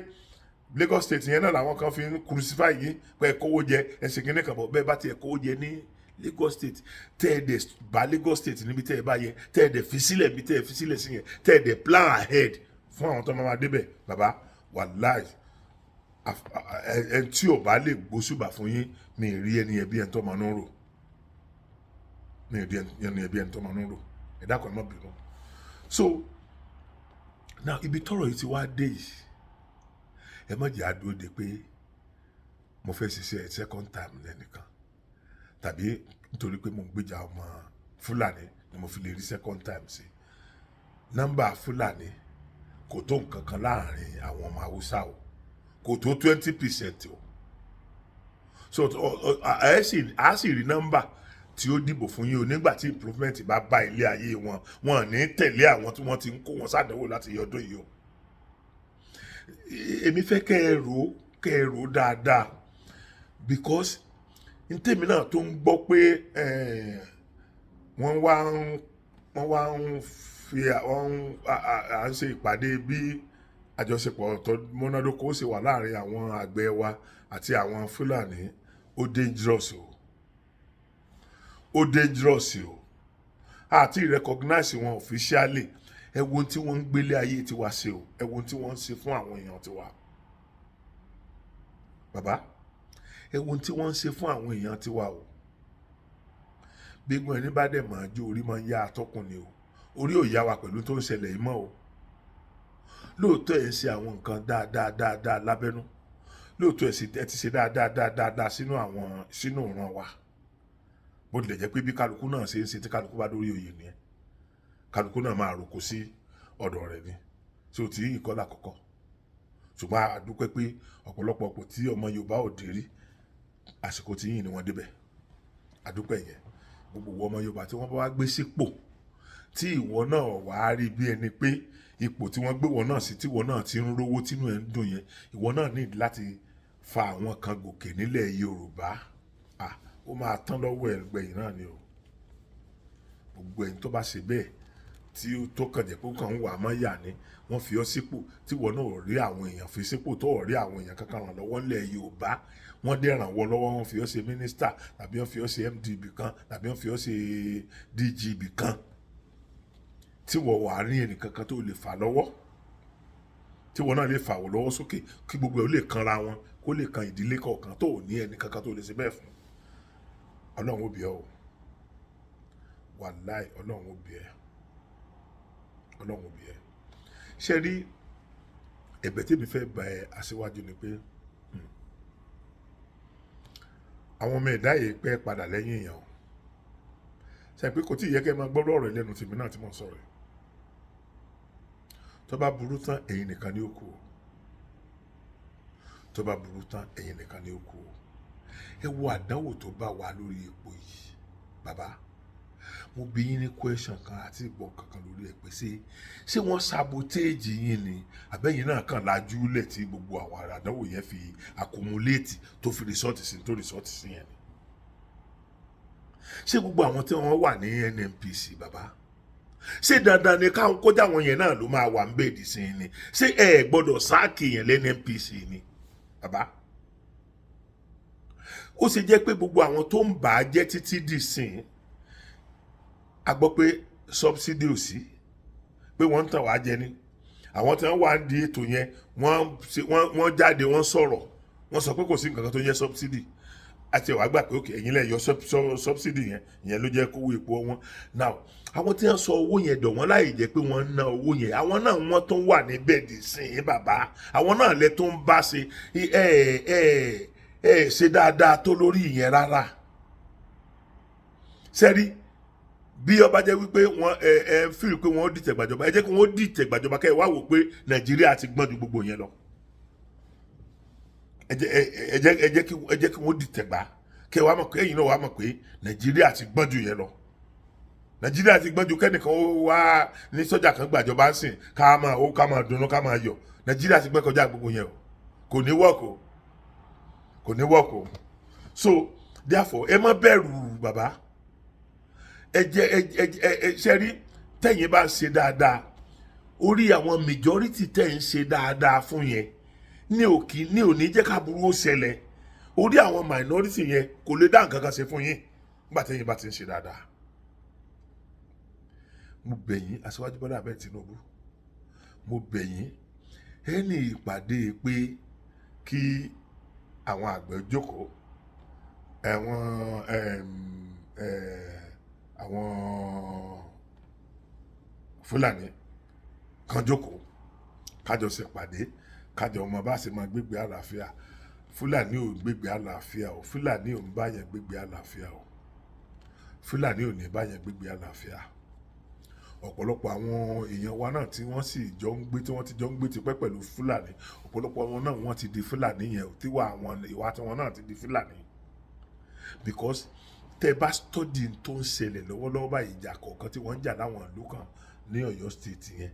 Lagos State yẹn náà làwọn kan fi ń crucify yìí pé ẹ kówó jẹ ẹ ṣe kíní kan bọ̀ bẹ́ẹ̀ bá ti ẹ kówó jẹ ní Lagos State, tẹ́ ẹ dẹ̀ bá Lagos State níbi tẹ́ ẹ bá yẹ, tẹ́ ẹ dẹ̀ fi sílẹ̀ níbi tẹ́ ẹ fi sílẹ̀ sí yẹn, tẹ́ ẹ dẹ̀ plan ahead fún àwọn tó máa débẹ̀. Bàbá wàláì ẹ tí ò bá lè gbósùbà fún yín, mi ì rí ẹni ẹbí ẹ̀ tó máa ń rò. Mi ì rí ẹni ẹbí ẹ̀ tó máa ń rò. Ẹ dákun ẹ má bínú. So now ibi tọ́rọ̀ yìí ti wá dé yìí, ẹ má jẹ́ àdúró de pé mo fẹ́ ṣiṣẹ́ second time lẹ́nìkan, tàbí nítorí pé mo ń gbèjà ọmọ Fúlàní ni mo fi lè rí second time sí. Nọ́mbà Fúlàní kò tó nǹkan kan láàrin àwọn ọmọ Haúsá o, kò tó 20% o. So a sì rí nọ́mbà tí ó dìbò fún yín o nígbà tí improvement bá bá ilé ayé wọn, wọn ní tẹ̀lé àwọn tí wọ́n ti ń kó wọn sádánwò láti ọdún yìí o. Èmi fẹ́ kẹ́ ẹ rò dáadáa, because ntèmi náà tó ń gbọ́ pé wọ́n wá ń fi à ń ṣe ìpàdé bí àjọṣepọ̀ tó múnádóko ó sì wà láàrin àwọn àgbẹ̀ wa àti àwọn Fúlàní. Ó dangerous o. Ó dangerous o. Àti recognize wọn officially. Ẹ wo ohun tí wọ́n ń gbélé ayé tiwa ṣe o. Ẹ wo ohun tí wọ́n ń ṣe fún àwọn èèyàn tiwa. Bàbá ẹ wo ohun tí wọ́n ń ṣe fún àwọn èèyàn tiwa o. Gbégun ẹni bá dẹ̀ máa jó orí máa ń yá atọ́kùn ni o. Orí ò yá wa pẹ̀lú tó ń ṣẹlẹ̀ yìí mọ́ o. Lóòótọ́ ẹ̀ ń ṣe àwọn nǹkan dáadáa lábẹ́nú. Lóòótọ́ ẹ ti ṣe dáadáa sínú ìran wa. Bó tilẹ̀ jẹ́ pé bí kálukú náà ṣe ń ṣe tí kálukú bá dórí oyè nìyẹn, kálukú náà máa roko sí ọ̀dọ̀ rẹ̀ ni. Tí o ti yí ìkọlà kọ̀kọ́. Ṣùgbọ́n a dúpẹ́ pé ọ̀pọ̀lọpọ̀ ọ̀pọ̀ tí ọmọ Yorùbá ò dé rí, àsìkò tí yìí ni wọ́n débẹ̀. A dúpẹ́ yẹn. Gbogbo ọmọ Yorùbá tí wọ́n bá wá gbé sípò tí ìwọ náà wàá rí bí ẹni pé ipò tí wọ́n gbé wọn náà sí tí ìwọ náà ti ń rówó tínú ẹ̀ ń dùn yẹn, ìwọ náà ní láti fa àwọn kan gòkè nílẹ̀ Yorùbá. Ó máa tán lọ́wọ́ ẹgbẹ̀yìn náà ni o. Gbogbo ẹni tó bá ṣe bẹ́ẹ̀ tí ó tó kàn jẹ́ pé ó kàn ń wà á mọ́ yà ni wọ́n fi ọ́ sípò tí ìwọ náà ò rí àwọn èèyàn fi sípò tó ò rí àwọn èèyàn kankan ràn lọ́wọ́ nílẹ̀ Yorùbá, wọ́n dẹ̀ ràn wọ́n lọ́wọ́, wọ́n fi ọ́ ṣe mínísítà tàbí wọ́n fi ọ́ ṣe MD ibì kan tàbí wọ́n fi ọ́ ṣe DG ibì kan, tí wọ́n wà ní ẹnì kankan tó lè fà lọ́wọ́, tí wọ́n náà lè fà wọ́n lọ́wọ́ sókè kí gbogbo ẹ̀ ó lè kanra wọn, kó lè kan ìdílé kọ̀ọ̀kan tó ò ní ẹnì kankan tó lè ṣe bẹ́ẹ̀ fún. Ọlọ́run ó bí ọ́ o, wàláì Ọlọ́run ó bí ẹ́, Ọlọ́run ó bí ẹ́. Ṣé rí ẹ̀bẹ̀ tí mi fẹ́ bá ẹ aṣíwájú ni pé àwọn ọmọ ẹ̀dá yìí pẹ́ padà lẹ́yìn èèyàn o. Ṣé pé kò tí ì yẹ kẹ́ máa gbọ́rọ̀ ọ̀rọ̀ lẹ́nu tèmi náà tí mò ń sọ̀rọ̀ yìí. Tó bá burú tán ẹ̀yin nìkan ni ó kù o. Tó bá burú tán ẹ̀yin nìkan ni ó kù o. Ẹ wo àdánwò tó bá wà lórí epo yìí bàbá. Mo bi yín ní question kan àti ìgbọ̀n kankan lórí ẹ̀ pé ṣé wọ́n sabotage yín ni àbẹ́yìn náà kàn lajú lẹ̀ tí gbogbo àwọn àdánwò yẹn fi accumulate tó fi resort sí yẹn ni. Ṣé gbogbo àwọn tí wọ́n wà ní NNPC bàbá, ṣé dandan ni káwọn kọjá àwọn yẹn náà ló máa wà ń bèèdì sí ni? Ṣé ẹ gbọ́dọ̀ sáàkì yẹn lé NNPC ni bàbá? Ó ṣe jẹ́ pé gbogbo àwọn tó ń bà á jẹ́ títí dì sìn, a gbọ́ pé subsidy ò sí, pé wọ́n ń tàn wá jẹ ní. Àwọn tí wọ́n wà ń di ètò yẹn wọ́n jáde wọ́n sọ̀rọ̀, wọ́n sọ pé kò sí nǹkan kan tó yẹ subsidy. Àti ẹ̀wà gbà pé òkè ẹ̀yin lẹ̀ yọ subsidy yẹn ló jẹ́ kówó epo wọn. Now àwọn tí wọ́n sọ owó yẹn dọ̀ wọ́n láì jẹ́ pé wọ́n ń ná owó yẹn, àwọn náà wọ́n tó wà níbẹ̀ dì sìn bàbá, àwọn náà lẹ tó ń bá ṣe ṣe dáadáa tó lórí ìyẹn rárá. Sẹ́rí bí ọba jẹ́ wípé wọ́n fíìlì pé wọ́n dìtẹ̀ gbàjọba, ẹ jẹ́ kí wọ́n dìtẹ̀ gbàjọba kẹ́ ẹ wá wò pé Nàìjíríà ti gbọ́n ju gbogbo yẹn lọ. ẹ jẹ́ kí wọ́n dìtẹ̀ gbà kẹ́ ẹ wá mọ̀ pé ẹ̀yin náà wá mọ̀ pé Nàìjíríà ti gbọ́n ju yẹn lọ. Nàìjíríà ti gbọ́n ju kẹ́nìkan wá ní sọ́jà kan gbàjọba ń sìn ká máa dunnú ká máa yọ̀. Nàìjíríà ti gbọ́n kọjá gbogbo yẹn o, kò ní wọ́ọ̀kù o. So therefore ẹ má bẹ̀rù bàbá. Ṣe rí tẹ̀yin bá ń ṣe dáadáa, orí àwọn majority tẹ̀ ń ṣe dáadáa fún yẹn ní òní jẹ́ ká burú ó ṣẹlẹ̀. Orí àwọn minority yẹn kò lè dá nǹkan kan ṣe fún yín nígbà tẹ̀yin bá ti ń ṣe dáadáa. Mo bẹ̀ yín Aṣíwájú Bọ́lá Ahmed Tinubu, mo bẹ̀ yín ẹni ìpàdé pé kí àwọn àgbẹ̀ jókòó, àwọn Fúlàní kan jókòó kájọ ṣe pàdé, kájọ ọmọ bá ṣe máa gbégbé àlàáfíà. Fúlàní ò gbégbé àlàáfíà o, Fúlàní ò ń bá yẹn gbégbé àlàáfíà o, Fúlàní ò ní bá yẹn gbégbé àlàáfíà. Ọ̀pọ̀lọpọ̀ àwọn èèyàn wa náà tí wọ́n sì jọ ń gbé, tí wọ́n ti jọ ń gbé tipẹ́ pẹ̀lú Fúlàní, ọ̀pọ̀lọpọ̀ wọn náà wọ́n ti di Fúlàní yẹn o, ìwà tí wọn náà ti di Fúlàní. Because tẹ́ bá study tó ń ṣẹlẹ̀ lọ́wọ́lọ́wọ́ báyìí, ìjà kọ̀ọ̀kan tí wọ́n ń jà láwọn ìlú kan ní Ọ̀yọ́ state yẹn,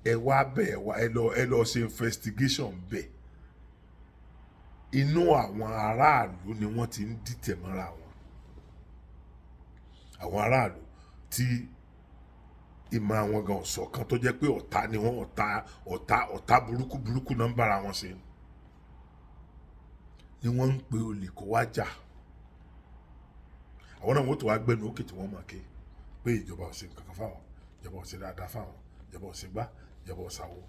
ẹ lọ ṣe investigation bẹ̀. Inú àwọn aráàlú ni wọ́n ti ń dìtẹ̀ mọ́ra wọn. Àwọn aráàlú tí ìmọ̀ àwọn gan ọ̀ṣọ̀kan tó jẹ́ pé ọ̀tá ni wọ́n, ọ̀tá burúkú náà ń bára wọn ṣe, ni wọ́n ń pe olè kó wá jà. Àwọn náà wọ́n tó wá gbẹ́nu òkè tí wọ́n máa ké pé ìjọba ò ṣe nǹkan kan fáwọn, ìjọba ò ṣe dáadáa fáwọn, ìjọba ò ṣe gbá, ìjọba ò ṣàwó.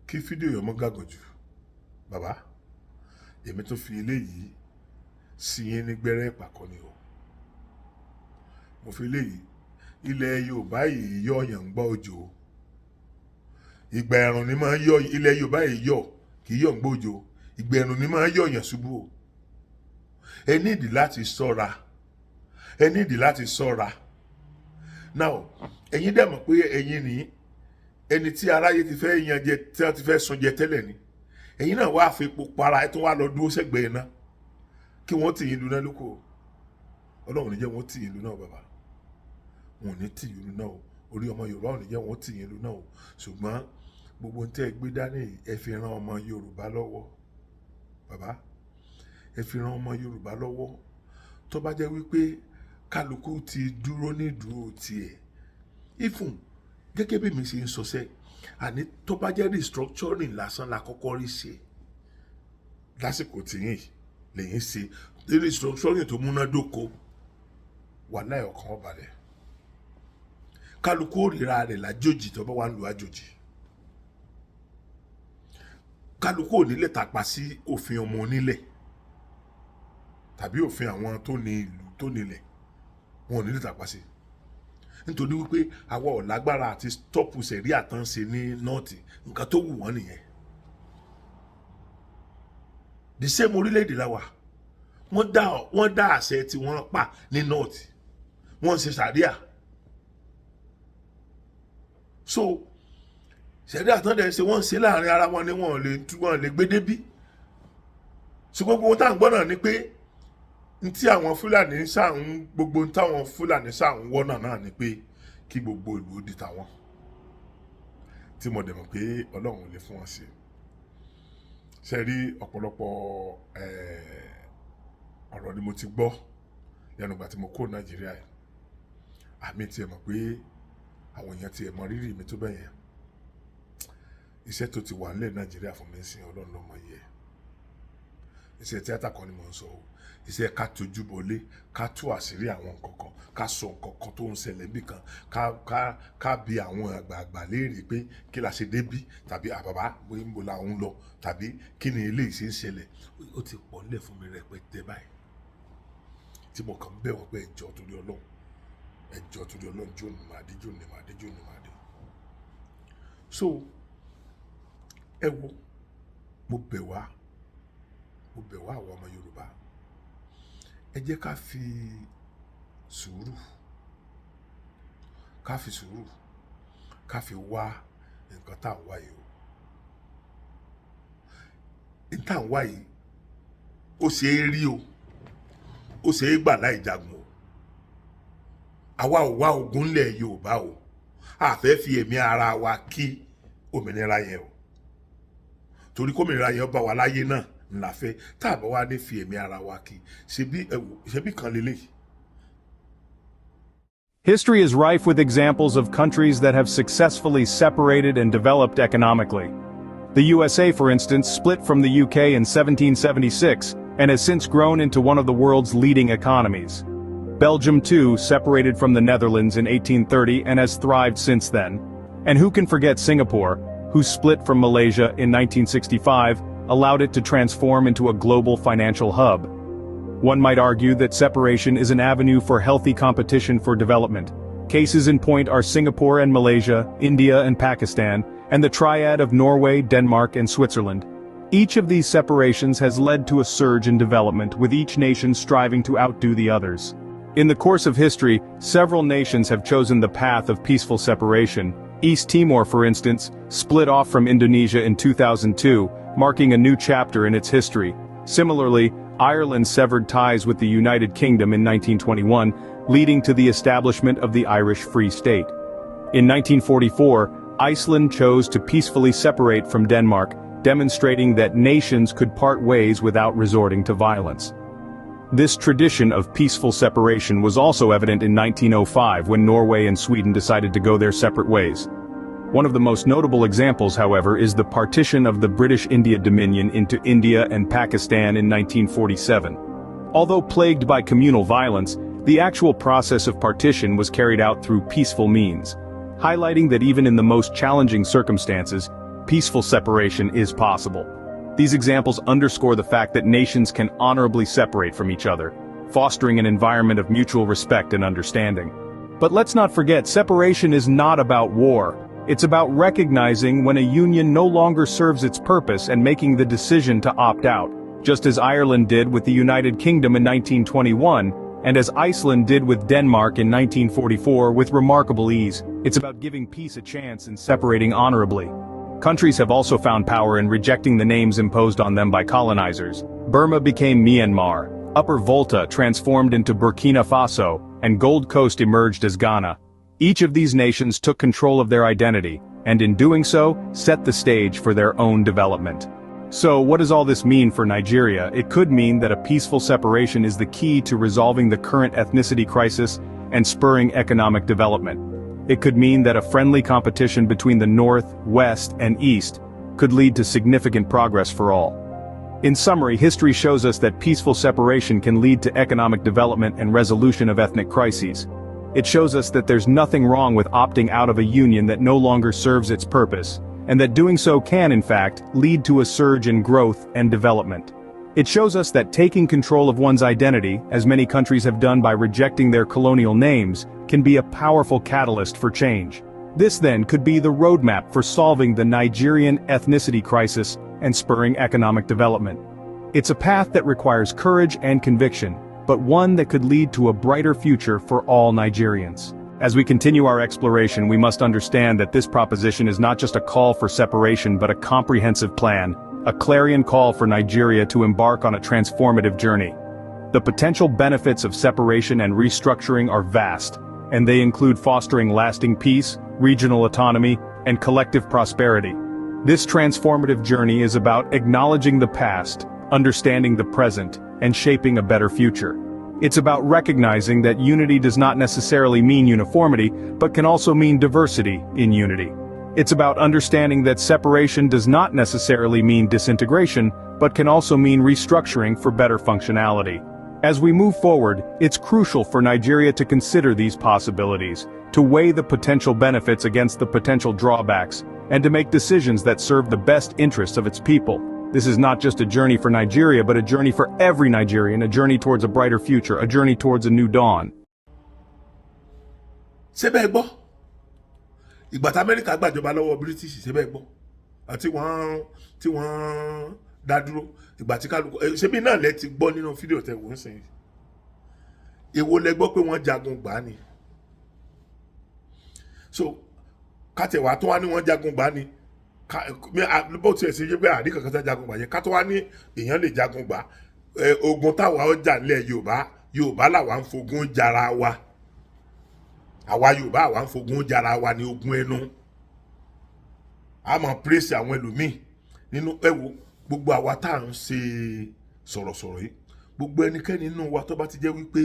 Kí fídíò yọmọ gàgàn jù bàbá, èmi tó fi eléyìí sí yín ní gbẹ́rẹ́ ìpàkọ́ ni o. Mo fi eléyìí, ilẹ̀ Yorùbá yìí yọ ọ̀yàn ń gbọ́ òjò. Ìgbà ẹ̀rùn ni máa ń yọ ilẹ̀ Yorùbá yìí yọ, kì í yọ̀ ń gbọ́ òjò. Ìgbà ẹ̀rùn ni máa ń yọ ọ̀yàn ṣubú o. Ẹ nídìí láti ṣọ́ra. Now ẹ̀yin dẹ̀ mọ̀ pé ẹ̀yin ni ẹni tí aráyé ti fẹ́ yan jẹ, tí wọ́n ti fẹ́ sun jẹ tẹ́lẹ̀ ni. Ẹ̀yin náà wá fi epo para, ẹ tún wá lọ dúró sẹ́gbẹ̀ẹ́ iná kí wọ́n tì yín dúná lóko. ọlọ́run ní jẹ́ wọ́n tì yín lu náà bàbá, wọn ò ní tì yín lu náà o, orí ọmọ yorùbá ò ní jẹ́ wọ́n tì yín lu náà o, ṣùgbọ́n gbogbo ń tẹ́ ẹ gbé dání ẹ fi ran ọmọ yorùbá lọ́wọ́ bàbá, ẹ fi ran ọmọ yorùbá lọ́wọ́. Tó bá jẹ́ wípé kálukú ti dúró ní ìdúró tiẹ̀, ifun gẹ́gẹ́ bí mi ṣe ń sọsẹ́, àní tó bá jẹ́ restructuring lásán la kọ́kọ́ rí ṣe lásìkò tìyìn lẹ́yìn ṣe restructuring tó múnádóko, wàláhì ọkàn ó balẹ̀. Kálukú ó ríra rẹ̀ lájòjì tó bá wà ń lu àjòjì. Kálukú ò ní lè tàpá sí òfin ọmọ onílẹ̀ tàbí òfin àwọn tó ní ìlú tó nílẹ̀, wọn ò ní lè tàpá sí, nítorí wípé àwa ò lágbára àti stọ́pù sẹ̀rí àtànṣe ní nọ́ọ̀tì, nǹkan tó wù wọ́n nìyẹn. The same orílẹ̀-èdè la wà, wọ́n dá àṣẹ tí wọ́n pa ní nọ́ọ̀tì, wọ́n ń ṣe sàríà. So sẹ̀rí àtànṣe ṣe wọ́n ń ṣe láàrin ara wọn ni wọ́n lè gbé débí. Ṣùgbọ́n gbogbo tá à ń gbọ́ náà ni pé ntí àwọn fúlàní sáàún gbogbo táwọn fúlàní sáàún wọ́nà náà ni pé kí gbogbo ìlú ó di tàwọn, tí mo dẹ̀ mọ̀ pé ọlọ́run ò lè fún wọn sí. Ṣe rí ọ̀pọ̀lọpọ̀ ọ̀rọ̀ ni mo ti gbọ́ lẹ́nu ìgbà tí mo kó nàìjíríà yìí, àmì tiẹ̀ mọ̀ pé àwọn èèyàn tiẹ̀ mọ rírì mi tó bẹ́yẹn. Iṣẹ́ tó ti wà nílẹ̀ nàìjíríà fún mi sí ọlọ́run ló mọ̀ yẹ. Iṣẹ́ tíátà kan ni mo ń sọ o, iṣẹ́ ká tójú bọlé, ká tú àṣírí àwọn nǹkan kan, ká sọ nǹkan kan tó ń ṣẹlẹ̀ níbì kan, ká bi àwọn àgbààgbà léèrè pé kí la ṣe débí, tàbí àbàbá bóyá ń bo la ń lọ, tàbí kí ni eléyìí ṣe ń ṣẹlẹ̀. Ó ti pọ̀ nílẹ̀ fún mi rẹpẹtẹ báyìí, tí mo kàn ń bẹ̀ wọ́n pé ẹjọ́ torí ọlọ́run, ẹjọ́ torí ọlọ́run, jóni màdé, jóni màdé, jóni màdé. So ẹ wo, mo bẹ̀ wá àwọn ọmọ yorùbá, ẹ jẹ́ ká fi sùúrù ká fi wá nǹkan tá à ń wá yìí o. Ní tá à ń wá yìí ó ṣe é rí o, ó ṣe é gbà láì jagun o. Àwa ò wá ogun ńlẹ̀ yorùbá o, a fẹ́ fi ẹ̀mí ara wa kí òmìnira yẹn o, torí kómìnira yẹn bá wa láyé náà ńlá fẹ́, tá a bá wá ní fi ẹ̀mí ara wa kí, ṣebí kan lélẹ́yìí. History is rife with examples of countries that have successfully separated and developed economically. The USA, for instance, split from the UK in 1776, and has since grown into one of the world's leading economies. Belgium, too, separated from the Netherlands in 1830 and has thrived since then. And who can forget Singapore, who split from Malaysia in 1965, allowed it to transform into a global financial hub. One might argue that separation is an avenue for healthy competition for development. Cases in point are Singapore and Malaysia, India and Pakistan, and the triad of Norway, Denmark and Switzerland. Each of these separations has led to a surge in development, with each nation striving to outdo the others. In the course of history, several nations have chosen the path of peaceful separation. East Timor, for instance, split off from Indonesia in 2002, marking a new chapter in its history. Similarly, Ireland severed ties with the United Kingdom in 1921, leading to the establishment of the Irish Free State. In 1944, Iceland chose to peacefully separate from Denmark, demonstrating that nations could part ways without resorting to violence. This tradition of peaceful separation was also evident in 1905 when Norway and Sweden decided to go their separate ways. One of the most notable examples, however, is the partition of the British India Dominion into India and Pakistan in 1947. Although plagued by communal violence, the actual process of partition was carried out through peaceful means, highlighting that even in the most challenging circumstances, peaceful separation is possible. These examples underscore the fact that nations can honorably separate from each other, fostering an environment of mutual respect and understanding. But let's not forget, separation is not about war. It's about recognizing when a union no longer serves its purpose and making the decision to opt out, just as Ireland did with the United Kingdom in 1921, and as Iceland did with Denmark in 1944 with remarkable ease. It's about giving peace a chance and separating honorably. Countries have also found power in rejecting the names imposed on them by colonizers. Burma became Myanmar, Upper Volta transformed into Burkina Faso, and Gold Coast emerged as Ghana. Each of these nations took control of their identity, and in doing so, set the stage for their own development. So, what does all this mean for Nigeria? It could mean that a peaceful separation is the key to resolving the current ethnicity crisis and spurring economic development. It could mean that a friendly competition between the North, West, and East could lead to significant progress for all. In summary, history shows us that peaceful separation can lead to economic development and resolution of ethnic crises. It shows us that there's nothing wrong with opting out of a union that no longer serves its purpose, and that doing so can, in fact, lead to a surge in growth and development. It shows us that taking control of one's identity, as many countries have done by rejecting their colonial names, can be a powerful catalyst for change. This then could be the roadmap for solving the Nigerian ethnicity crisis and spurring economic development. It's a path that requires courage and conviction, but one that could lead to a brighter future for all Nigerians. As we continue our exploration, we must understand that this proposition is not just a call for separation but a comprehensive plan, a clarion call for Nigeria to embark on a transformative journey. The potential benefits of separation and restructuring are vast, and they include fostering lasting peace, regional autonomy, and collective prosperity. This transformative journey is about acknowledging the past, understanding the present, and shaping a better future. It's about recognizing that unity does not necessarily mean uniformity, but can also mean diversity in unity. It's about understanding that separation does not necessarily mean disintegration, but can also mean restructuring for better functionality. As we move forward, it's crucial for Nigeria to consider these possibilities, to weigh the potential benefits against the potential drawbacks, and to make decisions that serve the best interests of its people. This is not just a journey for Nigeria, but a journey for every Nigerian, a journey towards a brighter future, a journey towards a new dawn. ṣé bẹ́ẹ̀ gbọ́ ìgbà tí Amẹ́ríkà gbàjọba lọ́wọ́ British ṣé bẹ́ẹ̀ gbọ́ àti tí wọ́n dá dúró ìgbà tí kálukú ṣé bí náà lẹ ti gbọ́ nínú fídíò tẹ́ wọ́n sìn èwo lẹ gbọ́ pé wọ́n jagun gbà ni so kátẹ̀wá tó wá ní wọ́n jagun gbà ni bó tiẹ̀ ṣe yé pé àrí kankan tá jagun gbà yẹn ká tó wá ní èèyàn lè jagun gbà ogun táwa ọjà nílẹ̀ Yorùbá làwa ń fogun jara wa àwa Yorùbá àwa ń fogun jara wa ní ogun ẹnu a máa pírèsì àwọn ẹlòmíì nínú ẹwọ gbogbo àwa tá à ń ṣe sọ̀rọ̀sọ̀rọ̀ yìí gbogbo ẹnikẹ́ni nínú wa tó bá ti jẹ́ wípé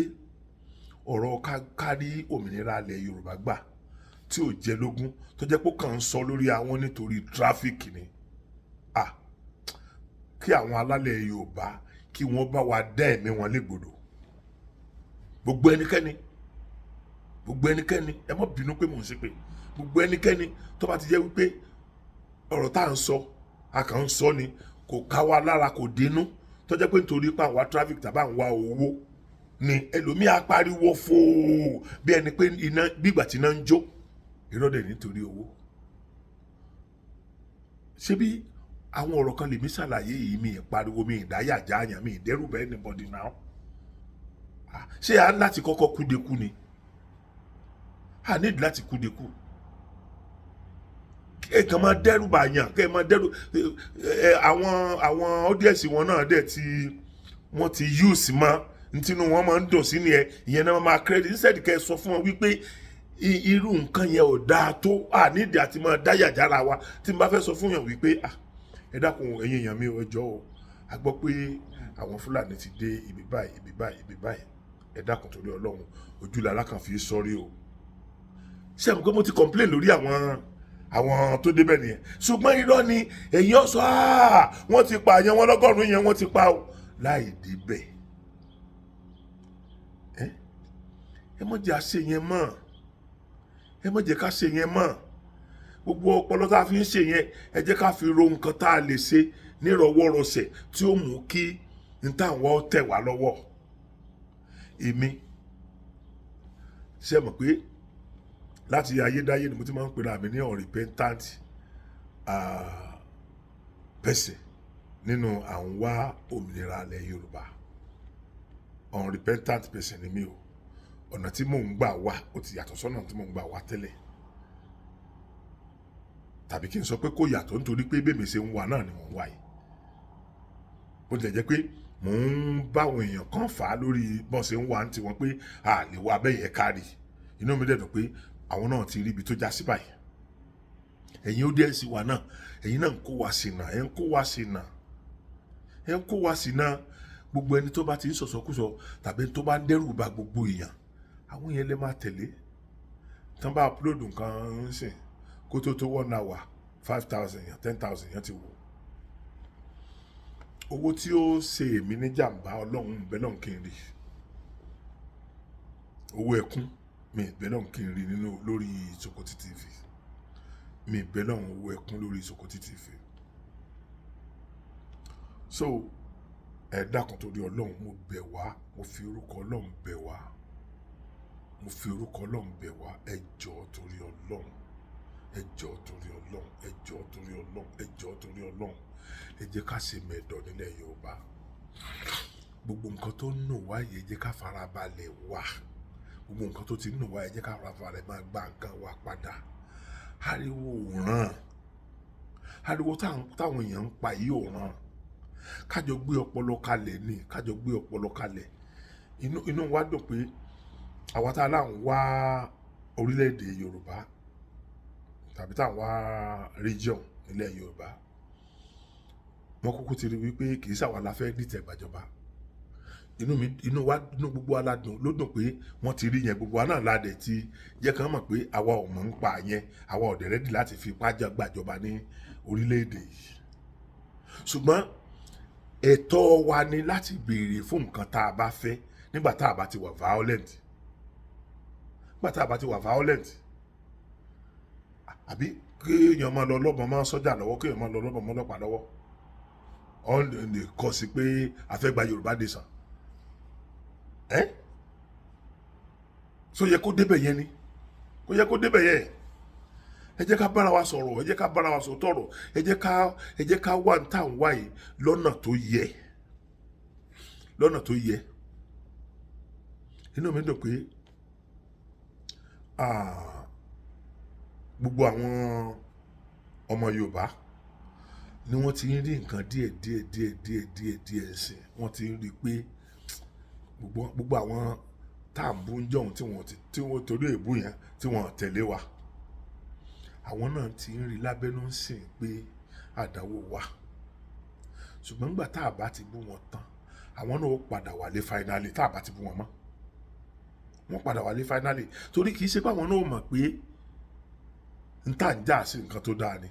ọ̀rọ̀ kárí òmìnira ilẹ̀ Yorùbá gbà tí ò jẹ́ lógún tó jẹ́ pé kàn ń sọ lórí àwọn nítorí tráfíkì ni kí àwọn alálẹ̀ Yorùbá kí wọ́n bá wa dá ẹ̀mí wọn légbodò gbogbo ẹnikẹ́ni ẹ má bínú pé mò ń ṣe pé gbogbo ẹnikẹ́ni tó bá ti jẹ́ wípé ọ̀rọ̀ tá à ń sọ a kàn ń sọ ni kò ká wa lára kò dénú tó jẹ́ pé nítorí pé àwa traffic tàbá ń wá owó ni ẹlòmíì á pariwo fòó bí ẹni pé iná gbígbà tí iná ń jó ìrọ́dẹ̀ nítorí owó ṣé bí àwọn ọ̀rọ̀ kan lèmi ṣàlàyé yìí mi ìpariwo mi ìdáyàjá àyàn mi ìdẹ́rùbà anybody now ṣé a láti kọ́kọ́ kúdeku ni a nídìí láti kúdeku ẹ kàn máa dẹ́rùbà àyàn kẹ́ ẹ máa dẹ́rù àwọn audience wọn náà dẹ̀ tí wọ́n ti use mọ́ ntínú wọn máa ń dùn sí ni ìyẹn náà máa credit instead kẹ́ ẹ sọ fún wọn wípé irú nǹkan yẹn ò dáa tó nídìí àti máa dáyàjára wa tí n bá fẹ́ sọ fún yàn wípé ẹ dákun ẹ̀yin èèyàn mi ẹ jọ̀ọ́ o a gbọ́ pé àwọn Fúlàní ti dé ibi báyìí ẹ dákun torí Ọlọ́run ojúlára kan fi sọrí o ṣé àmì pé mo ti complain lórí àwọn tó débẹ̀ nìyẹn ṣùgbọ́n irọ́ ni èyí ọ̀sọ́ wọ́n ti pa àyàn wọn lọ́gọ́rùn-ún yẹn wọ́n ti pa o láì débẹ̀ ẹ má jẹ́ àṣẹ yẹn mọ́ ẹ má jẹ́ ká ṣe yẹn mọ́ gbogbo ọpọlọ tá a fi ń ṣe yẹn ẹ jẹ́ ká fi ro nǹkan tá a lè ṣe nírọ̀wọ́rọsẹ̀ tí ó mú kí n táwọn tẹ̀ wá lọ́wọ́ èmi ṣe mọ̀ pé láti ayédáyé ni mo ti máa ń pera mi ní unrepentant person nínú àwọn wá òmìnira ilẹ̀ Yorùbá unrepentant person ni mi o ọ̀nà tí mò ń gbà wá ó ti yàtọ̀ sọ́nà tí mò ń gbà wá tẹ́lẹ̀ tàbí kí n sọ pé kò yàtọ̀ nítorí pé bẹ́ẹ̀ mi ṣe ń wá náà ni mò ń wá yìí bó tilẹ̀ jẹ́ pé mò ń báwọn èèyàn kan fà á lórí bọ́n ṣe ń wá ní tiwọn pé a lè wá bẹ́ẹ̀ yẹn kárì inú mi dẹ̀dùn pé àwọn náà ti rí ibi tó já sí báyìí ẹ̀yin ó díẹ̀ sí wa náà ẹ̀yin náà ń kó wa ṣìnà ẹ̀ ń kó wa ṣìnà ẹ̀ ń kó wa ṣìnà gbogbo ẹni tó bá ti ń sọ̀sọ́kùsọ tàbí tó bá ń dẹ́rù ba gbogbo èèyàn àwọn yẹn lè máa tẹ̀lé tán bá upload nǹkan ń sìn kó tó 1 hour 5,000 yẹn 10,000 yẹn ti wò owó tí ó ṣe èmi ní jàǹbá ọlọ́run bẹ́ẹ̀ náà kí n rí owó ẹkún mi bẹ́ẹ̀ náà kí n rí nínú lórí Sokoti TV mi bẹ́ẹ̀ náà owó ẹkún lórí Sokoti TV so ẹ dákun torí ọlọ́run mo bẹ̀ wá mo fi orúkọ ọlọ́run bẹ̀ wá mo fi orúkọ ọlọ́run bẹ̀ wá ẹ jọ̀ọ́ torí ọlọ́run ẹ jọ̀ọ́ torí ọlọ́run ẹ jọ̀ọ́ torí ọlọ́run ẹ jọ̀ọ́ torí ọlọ́run ẹ jẹ́ ká ṣe mẹ̀dọ̀ nílẹ̀ Yorùbá gbogbo nǹkan tó ń nù wá yìí ẹ jẹ́ ká farabalẹ̀ wá gbogbo nǹkan tó ti ń nù wá ẹ jẹ́ ká farabalẹ̀ máa gba nǹkan wa padà ariwo ò ràn ariwo táwọn èèyàn ń pa yìí ò ràn kájọ gbé ọpọlọ kalẹ̀ ni kájọ gbé ọpọlọ kalẹ̀ inú wa dùn pé àwa tá a láwọn wá orílẹ̀-èdè Yorùbá tàbí táwọn wá region nílẹ̀ Yorùbá wọ́n kúkú ti rí wípé kì í ṣàwa la fẹ́ dìtẹ̀ gbàjọba inú gbogbo aládùn ló dùn pé wọ́n ti rí yẹn gbogbo wa náà ládẹ̀ ti jẹ́ kàn mọ̀ pé àwa ò mọ̀ ń pa yẹn àwa ò dẹ̀ rẹ́dì láti fi pájọ gbàjọba ní orílẹ̀-èdè yìí ṣùgbọ́n ẹ̀tọ́ wa ni láti béèrè fún nǹkan tá a bá fẹ́ nígbà tá a bá ti wà violent àbí kéèyàn máa lọ lọ́bọ̀n máa sọ́jà lọ́wọ́ kéèyàn máa lọ lọ́bọ̀n máa lọ́pàá lọ́wọ́ ọ̀n lè kọ́ sí pé a fẹ́ gba Yorùbá nation so yẹ kó débẹ̀ yẹn ni kó yẹ kó débẹ̀ yẹn ẹ jẹ́ ká bára wa sọ̀rọ̀ ẹ jẹ́ ká bára wa sọ tọ̀rọ̀ ẹ jẹ́ ká wá ń tà ń wá yìí lọ́nà tó yẹ inú mi dùn pé gbogbo àwọn ọmọ Yorùbá ni wọ́n ti ń rí nǹkan díẹ̀ sí wọ́n ti ń rí pé gbogbo àwọn táàbù ń jọ̀hún tí wọ́n torí èébú yẹn tí wọ́n tẹ̀lé wa àwọn náà ti ń rí lábẹ́nú sìn pé àdánwò wà ṣùgbọ́n nígbà tá a bá ti bú wọn tán àwọn náà ó padà wálé finally tá a bá ti bú wọn mọ́ wọ́n padà wálé finally torí kì í ṣe pé àwọn náà mọ̀ pé n tà ń jà sí nǹkan tó dáa ni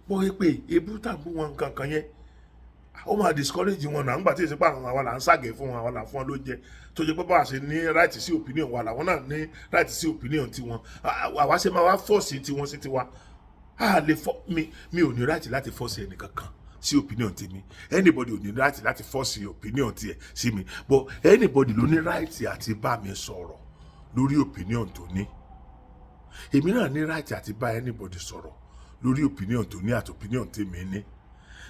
bó yẹ pé ebú tàbí wọn nǹkan kan yẹn ó máa discourage wọn náà nígbà tí èsì pa àwọn là ń ṣàgẹ̀ fún wọn àwọn là ń fún wọn ló jẹ tó jẹ pé bá a ṣe ní right sí opinion wa làwọn náà ní right sí opinion tiwọn àwa ṣe máa wá force tiwọn sí tiwa a lè fọ mi ò ní right láti force ẹnìkankan sí opinion tèmi anybody ò ní right láti force opinion tiẹ̀ sí mi but anybody ló ní right àti bá mi sọ̀rọ̀ lórí opinion tó ní èmi náà ní right àti bá anybody sọ̀rọ̀ lórí opinion tó ní àti opinion tèmi ní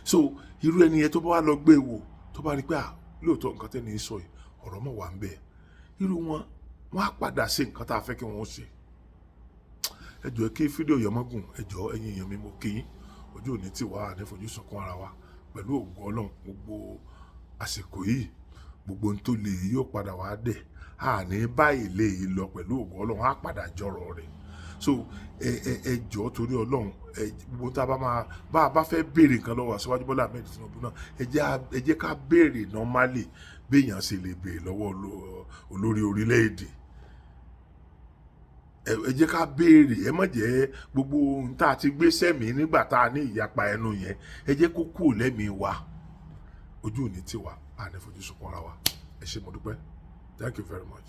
so irú ẹni yẹn tó bá wá lọ gbé wò tó bá rí pé lóòótọ́ nǹkan tẹ́ni sọ yìí ọ̀rọ̀ mọ̀ wà ń bẹ̀ irú wọn á padà ṣe nǹkan tá a fẹ́ kí wọ́n ṣe ẹ jọ̀ọ́ kí fídíò yẹn mọ́ gùn ẹ jọ̀ọ́ ẹ̀yin èèyàn mi mo kí yín ojú òní tí wàá ní fojú sunkún ara wa pẹ̀lú ògùn Ọlọ́run gbogbo àsìkò yìí gbogbo ohun tó lè yóò padà wá dẹ̀ àní báyìí lè lọ pẹ̀lú ògùn Ọlọ́run á padà jọrọ̀ rẹ̀ so ẹ jọ̀ọ́ torí Ọlọ́run gbogbo tá a bá fẹ́ béèrè nǹkan lọ́wọ́ Aṣíwájú Bọ́lá Ahmed Tinubu náà ẹ jẹ́ ká béèrè normally béèyàn ṣe lè béèrè lọ́wọ́ olórí orílẹ̀-èdè ẹ jẹ́ ká béèrè ẹ má jẹ́ gbogbo ohun tá a ti gbé sẹ́mi nígbà tá a ní ìyapa ẹnu yẹn ẹ jẹ́ kó kúrò lẹ́mìí wa ojú òní tiwa àní fojú sunkún ara wa ẹ ṣé mo dúpẹ́ thank you very much.